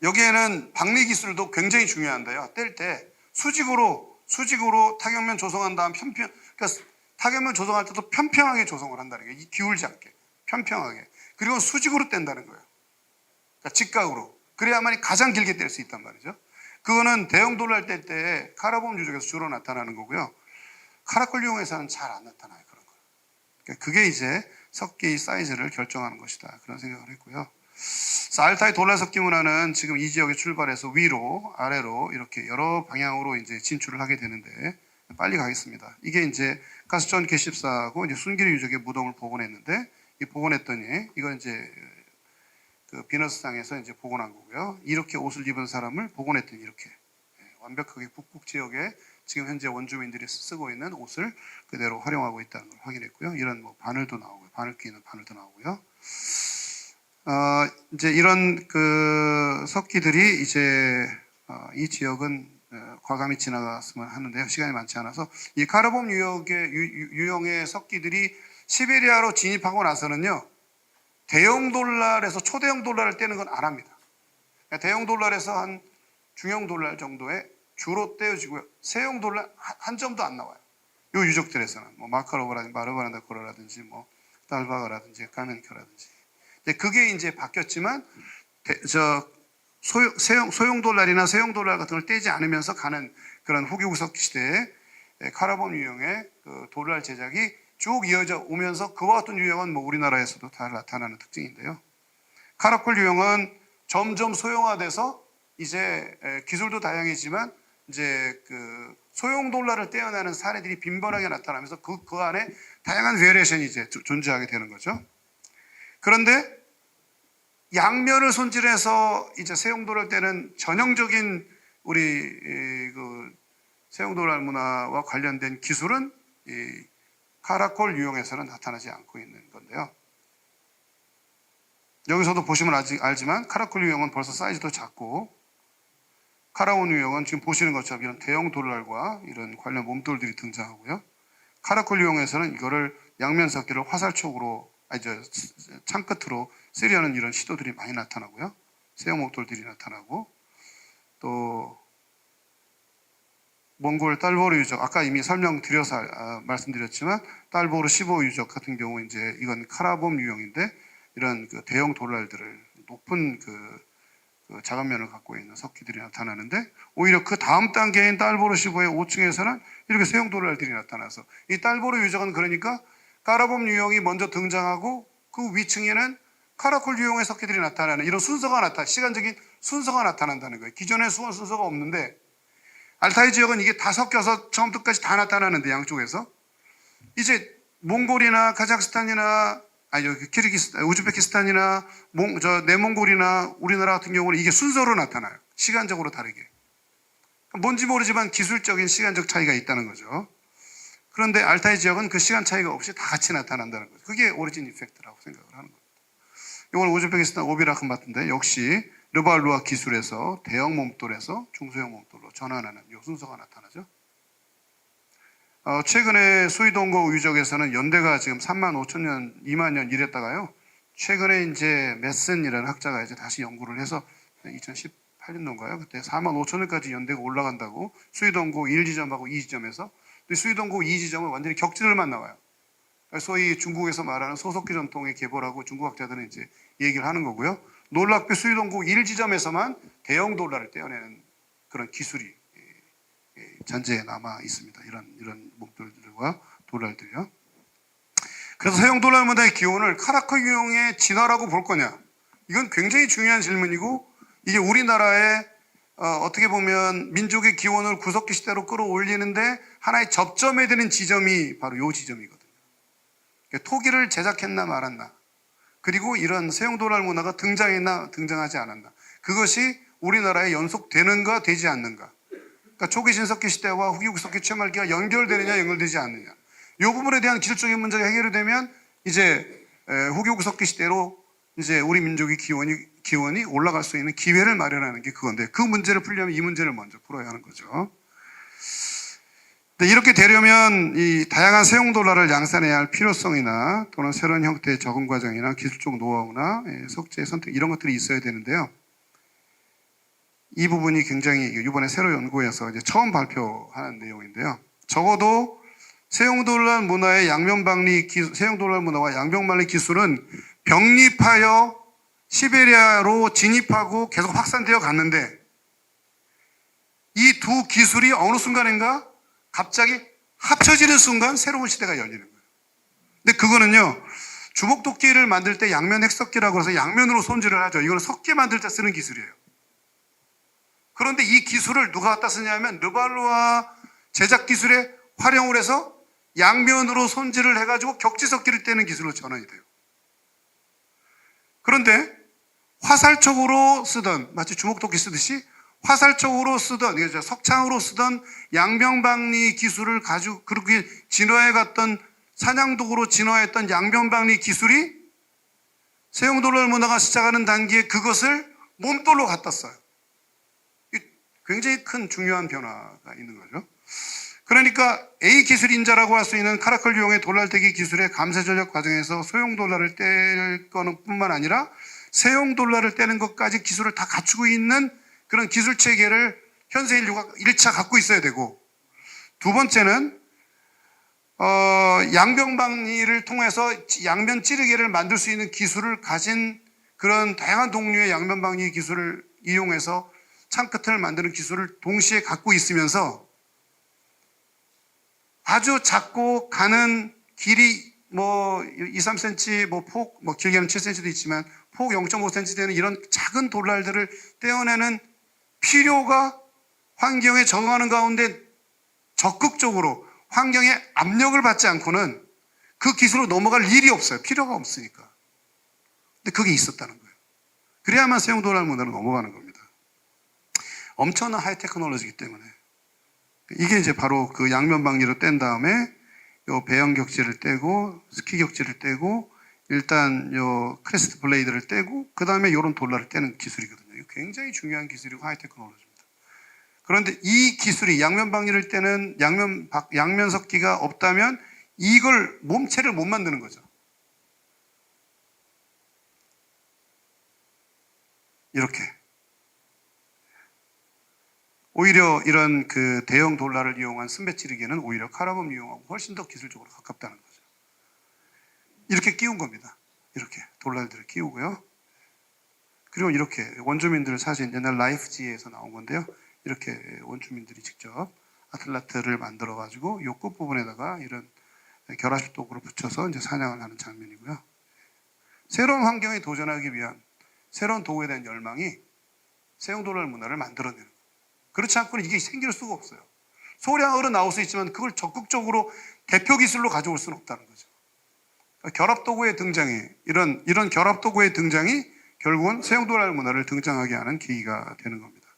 여기에는 박리 기술도 굉장히 중요한데요. 뗄 때 수직으로 타격면 조성한 다음 그러니까 타격면 조성할 때도 편평하게 조성을 한다는 거예요. 기울지 않게 편평하게. 그리고 수직으로 뗀다는 거예요. 그러니까 직각으로. 그래야만이 가장 길게 뗄 수 있단 말이죠. 그거는 대형 돌날 뗄 때 카라본 유적에서 주로 나타나는 거고요. 카라콜 유형에서는 잘 안 나타나요. 그런 거. 그러니까 그게 이제 석기의 사이즈를 결정하는 것이다. 그런 생각을 했고요. 알타이 돌날 석기 문화는 지금 이 지역에 출발해서 위로, 아래로 이렇게 여러 방향으로 이제 진출을 하게 되는데 빨리 가겠습니다. 이게 이제 가스천 개십사하고 이제 순기리 유적의 무덤을 복원했는데 이 복원했더니 이건 이제 그 비너스상에서 이제 복원한 거고요. 이렇게 옷을 입은 사람을 복원했더니 이렇게 완벽하게 북극 지역에 지금 현재 원주민들이 쓰고 있는 옷을 그대로 활용하고 있다는 걸 확인했고요. 이런 뭐 바늘도 나오고요. 바늘 끼는 바늘도 나오고요. 이제 이런 그 석기들이 이제 이 지역은 과감히 지나갔으면 하는데요. 시간이 많지 않아서 이 카르본 유형의 석기들이 시베리아로 진입하고 나서는요, 대형 돌랄에서 초대형 돌랄을 떼는 건 안 합니다. 대형 돌랄에서 한 중형 돌랄 정도의 주로 떼어지고요. 세형 돌랄 한 점도 안 나와요. 이 유적들에서는 뭐 마카로바라든지 마르바란다코라든지 뭐 달바가라든지 카멘켜라든지. 그게 이제 바뀌었지만 소형 돌랄이나 세형 돌랄 같은 걸 떼지 않으면서 가는 그런 후기구석 시대에 카르본 유형의 그 돌랄 제작이 쭉 이어져 오면서 그와 같은 유형은 뭐 우리나라에서도 다 나타나는 특징인데요. 카라콜 유형은 점점 소형화돼서 이제 기술도 다양해지만 이제 그 소형 돌랄을 떼어내는 사례들이 빈번하게 나타나면서 그 안에 다양한 베리에이션이 이제 존재하게 되는 거죠. 그런데 양면을 손질해서 이제 세형 돌랄 떼는 전형적인 우리 그 세형 돌랄 문화와 관련된 기술은 이 카라콜 유형에서는 나타나지 않고 있는 건데요. 여기서도 보시면 알지만 카라콜 유형은 벌써 사이즈도 작고, 카라온 유형은 지금 보시는 것처럼 이런 대형 돌랄과 이런 관련 몸돌들이 등장하고요. 카라콜 유형에서는 이거를 양면 석기를 화살촉으로 창끝으로 쓰려는 이런 시도들이 많이 나타나고요. 세형 몸돌들이 나타나고, 또 몽골 딸보르 유적, 아까 이미 설명드려서 말씀드렸지만 딸보르 15 유적 같은 경우 이제 이건 카라본 유형인데 이런 그 대형 돌랄들을 높은 그 자간면을 갖고 있는 석기들이 나타나는데, 오히려 그 다음 단계인 딸보르 15의 5층에서는 이렇게 세형 돌랄들이 나타나서 이 딸보르 유적은 그러니까 카라본 유형이 먼저 등장하고 그 위층에는 카라콜 유형의 석기들이 나타나는 이런 시간적인 순서가 나타난다는 거예요. 기존의 순서가 없는데 알타이 지역은 이게 다 섞여서 처음부터 끝까지 다 나타나는데, 양쪽에서 이제 몽골이나 카자흐스탄이나 우즈베키스탄이나 내몽골이나 우리나라 같은 경우는 이게 순서로 나타나요. 시간적으로 다르게. 뭔지 모르지만 기술적인 시간적 차이가 있다는 거죠. 그런데 알타이 지역은 그 시간 차이가 없이 다 같이 나타난다는 거죠. 그게 오리진 이펙트라고 생각을 하는 겁니다. 이건 우즈베키스탄 오비라크 마트인데 역시 르발루아 기술에서 대형 몸돌에서 중소형 몸돌로 전환하는 이 순서가 나타나죠. 최근에 수이동고 유적에서는 연대가 지금 3만 5천 년, 2만 년 이랬다가요. 최근에 이제 메슨이라는 학자가 이제 다시 연구를 해서 2018년도인가요? 그때 4만 5천 년까지 연대가 올라간다고 수이동고 1지점하고 2지점에서. 근데 수이동고 2지점은 완전히 격진을만 나와요. 소위 중국에서 말하는 소속기 전통의 계보라고 중국 학자들은 이제 얘기를 하는 거고요. 놀랍게 수이동고 1지점에서만 대형 돌랄을 떼어내는 그런 기술이 전제에 남아 있습니다. 이런 몸돌들과 돌랄들이요. 그래서 세형 돌랄 문화의 기원을 카라콜 유형의 진화라고 볼 거냐? 이건 굉장히 중요한 질문이고, 이게 우리나라의 어떻게 보면 민족의 기원을 구석기 시대로 끌어올리는데 하나의 접점에 되는 지점이 바로 이 지점이거든요. 토기를 제작했나 말았나, 그리고 이런 세형 돌랄 문화가 등장했나 등장하지 않았나, 그것이 우리나라에 연속되는가 되지 않는가, 그러니까 초기 신석기 시대와 후기 구석기 최말기가 연결되느냐 연결되지 않느냐, 이 부분에 대한 기술적인 문제가 해결이 되면 이제 후기 구석기 시대로 이제 우리 민족의 기원이 올라갈 수 있는 기회를 마련하는 게 그건데, 그 문제를 풀려면 이 문제를 먼저 풀어야 하는 거죠. 이렇게 되려면 이 다양한 세형 돌랄을 양산해야 할 필요성이나 또는 새로운 형태의 적응 과정이나 기술적 노하우나 석재의 선택, 이런 것들이 있어야 되는데요. 이 부분이 굉장히 이번에 새로 연구해서 이제 처음 발표하는 내용인데요. 적어도 세형 돌랄 문화의 세형 돌랄 문화와 양병만리 기술은 병립하여 시베리아로 진입하고 계속 확산되어 갔는데, 이 두 기술이 어느 순간인가 갑자기 합쳐지는 순간 새로운 시대가 열리는 거예요. 근데 그거는요, 주먹도끼를 만들 때 양면 핵석기라고 해서 양면으로 손질을 하죠. 이거는 석기 만들 때 쓰는 기술이에요. 그런데 이 기술을 누가 갖다 쓰냐면 르발루아 제작 기술에 활용을 해서 양면으로 손질을 해가지고 격지석기를 떼는 기술로 전환이 돼요. 그런데 화살촉으로 쓰던, 마치 주먹도끼 쓰듯이 화살촉으로 쓰던, 석창으로 쓰던 양병박리 기술을 가지고 그렇게 진화해 갔던, 사냥도구로 진화했던 양병박리 기술이 세형 돌랄 문화가 시작하는 단계에 그것을 몸돌로 갖다 써요. 굉장히 큰 중요한 변화가 있는 거죠. 그러니까 A 기술 인자라고 할 수 있는 카라콜 유형의 돌날대기 기술의 감세 전략 과정에서 소형 돌날을 뗄 거는 뿐만 아니라 세형 돌날을 떼는 것까지 기술을 다 갖추고 있는 그런 기술 체계를 현세 인류가 1차 갖고 있어야 되고, 두 번째는 양변방리를 통해서 양면 찌르개를 만들 수 있는 기술을 가진 그런 다양한 종류의 양면방리 기술을 이용해서 창끝을 만드는 기술을 동시에 갖고 있으면서 아주 작고 가는 길이 뭐 2, 3cm, 뭐 폭, 뭐 길게는 7cm도 있지만 폭 0.5cm 되는 이런 작은 돌날들을 떼어내는 필요가 환경에 적응하는 가운데 적극적으로 환경에 압력을 받지 않고는 그 기술로 넘어갈 일이 없어요. 필요가 없으니까. 근데 그게 있었다는 거예요. 그래야만 세형 돌날 문화로 넘어가는 겁니다. 엄청난 하이 테크놀로지이기 때문에. 이게 이제 바로 그 양면 방리로 뗀 다음에 요 배영 격지를 떼고 스키 격지를 떼고 일단 요 크레스트 블레이드를 떼고 그 다음에 요런 돌날을 떼는 기술이거든요. 이거 굉장히 중요한 기술이고 하이 테크놀로지입니다. 그런데 이 기술이 양면 방리를 떼는 양면 섞기가 없다면 이걸 몸체를 못 만드는 거죠. 이렇게. 오히려 이런 그 대형 돌날을 이용한 승배 찌르기는 오히려 카라범 이용하고 훨씬 더 기술적으로 가깝다는 거죠. 이렇게 끼운 겁니다. 이렇게 돌날들을 끼우고요. 그리고 이렇게 원주민들 사진, 옛날 라이프지에서 나온 건데요. 이렇게 원주민들이 직접 아틀라트를 만들어 가지고 요 끝부분에다가 이런 결합식 도구를 붙여서 이제 사냥을 하는 장면이고요. 새로운 환경에 도전하기 위한 새로운 도구에 대한 열망이 세형 돌날 문화를 만들어내는 거예요. 그렇지 않고는 이게 생길 수가 없어요. 소량으로 나올 수 있지만 그걸 적극적으로 대표 기술로 가져올 수는 없다는 거죠. 그러니까 결합 도구의 등장이 이런 결합 도구의 등장이 결국은 세형 돌날 문화를 등장하게 하는 계기가 되는 겁니다.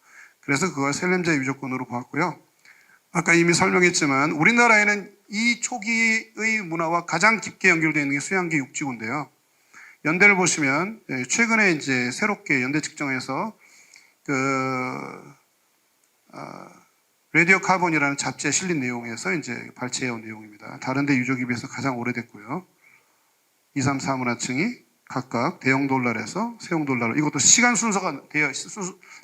그래서 그걸 셀렘제 유적군으로 보았고요. 아까 이미 설명했지만 우리나라에는 이 초기의 문화와 가장 깊게 연결되어 있는 게 수양계 육지구인데요. 연대를 보시면 최근에 이제 새롭게 연대 측정에서 라디오 카본이라는 잡지에 실린 내용에서 이제 발췌해온 내용입니다. 다른 데 유적에 비해서 가장 오래됐고요. 2, 3, 4문화층이 각각 대형 돌날에서 세형 돌날로, 이것도 시간 순서가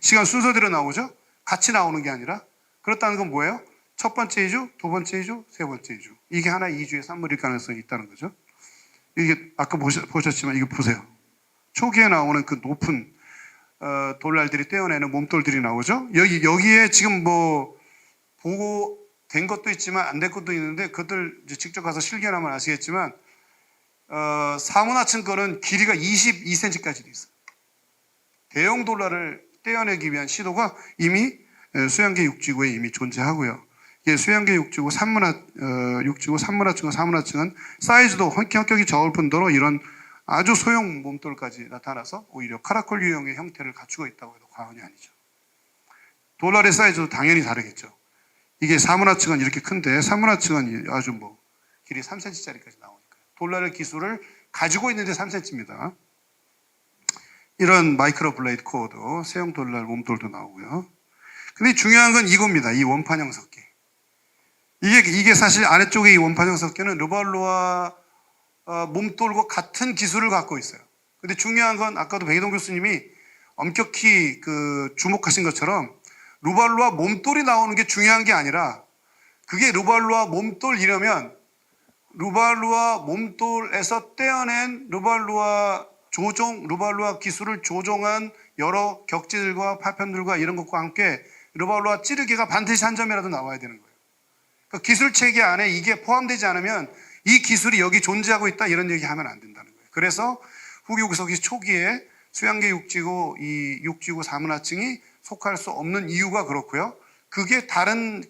시간 순서대로 나오죠? 같이 나오는 게 아니라. 그렇다는 건 뭐예요? 첫 번째 이주, 두 번째 이주, 세 번째 이주. 이게 하나의 이주의 산물일 가능성이 있다는 거죠. 이게 아까 보셨지만 이거 보세요. 초기에 나오는 그 높은 돌날들이 떼어내는 몸돌들이 나오죠. 여기에 지금 뭐 보고 된 것도 있지만 안 된 것도 있는데 그것들 이제 직접 가서 실견하면 아시겠지만 사문화층 거는 길이가 22cm까지 돼 있어요. 대형 돌날을 떼어내기 위한 시도가 이미 수양계 육지구에 이미 존재하고요. 이게 수양계 육지구 3문화층과 4문화층은 사이즈도 성격이 적을 뿐더러 이런 아주 소형 몸돌까지 나타나서 오히려 카라콜 유형의 형태를 갖추고 있다고 해도 과언이 아니죠. 돌날의 사이즈도 당연히 다르겠죠. 이게 4문화층은 이렇게 큰데 3문화층은 아주 뭐 길이 3cm짜리까지 나오니까요. 돌날의 기술을 가지고 있는데 3cm입니다. 이런 마이크로 블레이드 코어도 세형 돌날 몸돌도 나오고요. 근데 중요한 건 이겁니다. 이 원판형 석기. 이게 사실 아래쪽에 이 원판형 석기는 르발루아 몸돌과 같은 기술을 갖고 있어요. 근데 중요한 건 아까도 백이동 교수님이 엄격히 주목하신 것처럼 르발루아 몸돌이 나오는 게 중요한 게 아니라 그게 르발루아 몸돌이려면 르발루아 몸돌에서 떼어낸 르발루아 기술을 조종한 여러 격지들과 파편들과 이런 것과 함께 르발루아 찌르기가 반드시 한 점이라도 나와야 되는 거예요. 그러니까 기술 체계 안에 이게 포함되지 않으면 이 기술이 여기 존재하고 있다 이런 얘기 하면 안 된다는 거예요. 그래서 후기 5세기 초기에 수양계 육지구, 이 육지구 4문화층이 속할 수 없는 이유가 그렇고요. 그게 다른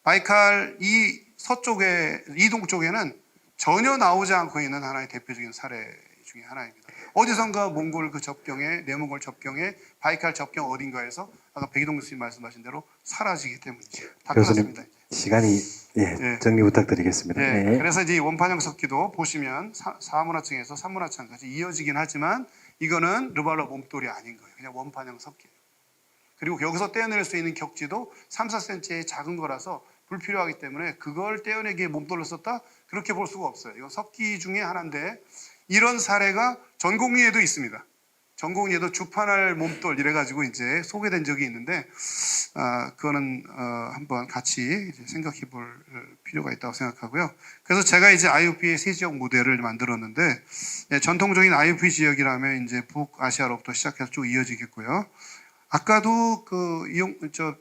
바이칼 이 서쪽에, 이 동쪽에는 전혀 나오지 않고 있는 하나의 대표적인 사례 중에 하나입니다. 어디선가 몽골 접경에, 내몽골 접경에, 바이칼 접경 어딘가에서 아까 백이동 교수님 말씀하신 대로 사라지기 때문이죠. 다 끝났습니다. 시간이 정리 부탁드리겠습니다. 네. 네. 그래서 이제 원판형 석기도 보시면 4문화층에서 3문화층까지 이어지긴 하지만 이거는 르발루아 몸돌이 아닌 거예요. 그냥 원판형 석기예요. 그리고 여기서 떼어낼 수 있는 격지도 3, 4cm의 작은 거라서 불필요하기 때문에 그걸 떼어내기에 몸돌을 썼다? 그렇게 볼 수가 없어요. 이건 석기 중에 하나인데 이런 사례가 전공리에도 있습니다. 전공리에도 주판할 몸돌 이래가지고 이제 소개된 적이 있는데 그거는 한번 같이 이제 생각해 볼 필요가 있다고 생각하고요. 그래서 제가 이제 IOP의 세 지역 모델을 만들었는데 전통적인 IOP 지역이라면 이제 북아시아로부터 시작해서 쭉 이어지겠고요. 아까도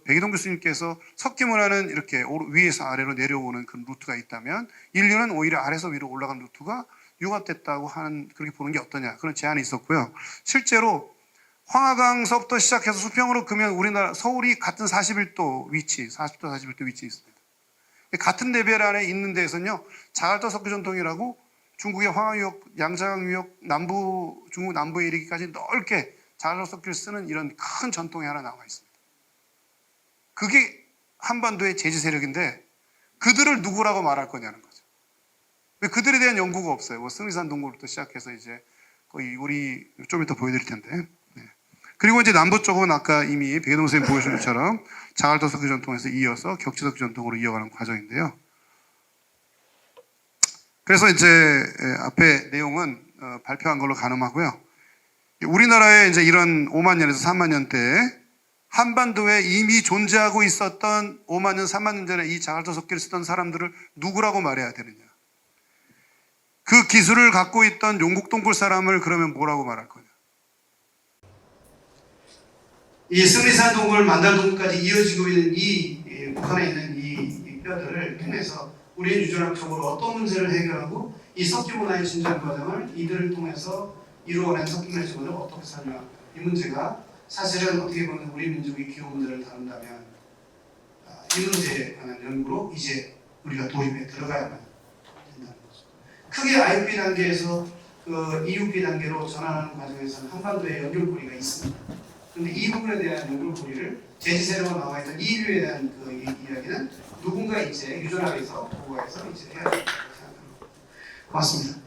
백이동 교수님께서 석기 문화는 이렇게 위에서 아래로 내려오는 그런 루트가 있다면 인류는 오히려 아래에서 위로 올라간 루트가 융합됐다고 하는 그렇게 보는 게 어떠냐 그런 제안이 있었고요. 실제로 황하강서부터 시작해서 수평으로 그면 우리나라 서울이 같은 41도 위치, 40도 41도 위치에 있습니다. 같은 레벨 안에 있는 데에서는요, 자갈도 석기 전통이라고 중국의 황하유역, 양자강유역, 중국 남부에 이르기까지 넓게 자갈도 석기를 쓰는 이런 큰 전통이 하나 남아 있습니다. 그게 한반도의 제지 세력인데 그들을 누구라고 말할 거냐는 거죠. 왜 그들에 대한 연구가 없어요. 뭐 승리산 동굴부터 시작해서 이제 거의 우리 좀 이따 보여드릴 텐데. 네. 그리고 이제 남부 쪽은 아까 이미 백예동 선생님 보여주신 것처럼 자갈도 석기 전통에서 이어서 격지석기 전통으로 이어가는 과정인데요. 그래서 이제 앞에 내용은 발표한 걸로 가늠하고요. 우리나라에 이제 이런 5만 년에서 3만 년 때 한반도에 이미 존재하고 있었던 5만 년, 3만 년 전에 이 자갈도 석기를 쓰던 사람들을 누구라고 말해야 되느냐. 그 기술을 갖고 있던 용국동굴 사람을 그러면 뭐라고 말할 거냐. 이 승리산 동굴, 만달동굴까지 이어지고 있는 이 북한에 있는 이 뼈들을 통해서 우리는 유전학적으로 어떤 문제를 해결하고 이 석기 문화의 진전 과정을 이들을 통해서 이루어낸 석기 문화의 진전을 어떻게 살냐. 이 문제가 사실은 어떻게 보면 우리 민족의 기호 문제를 다룬다면 이 문제에 관한 연구로 이제 우리가 도입에 들어가야만 된다는 거죠. 크게 IUP 단계에서 그 EUP 단계로 전환하는 과정에서는 한반도에 연결고리가 있습니다. 그런데 이 부분에 대한 연결고리를 제지세로가 나와 있던 인류에 대한 그 이야기는 누군가 이제 유전학에서 보고해서 이제 해야 된다고 생각합니다. 고맙습니다.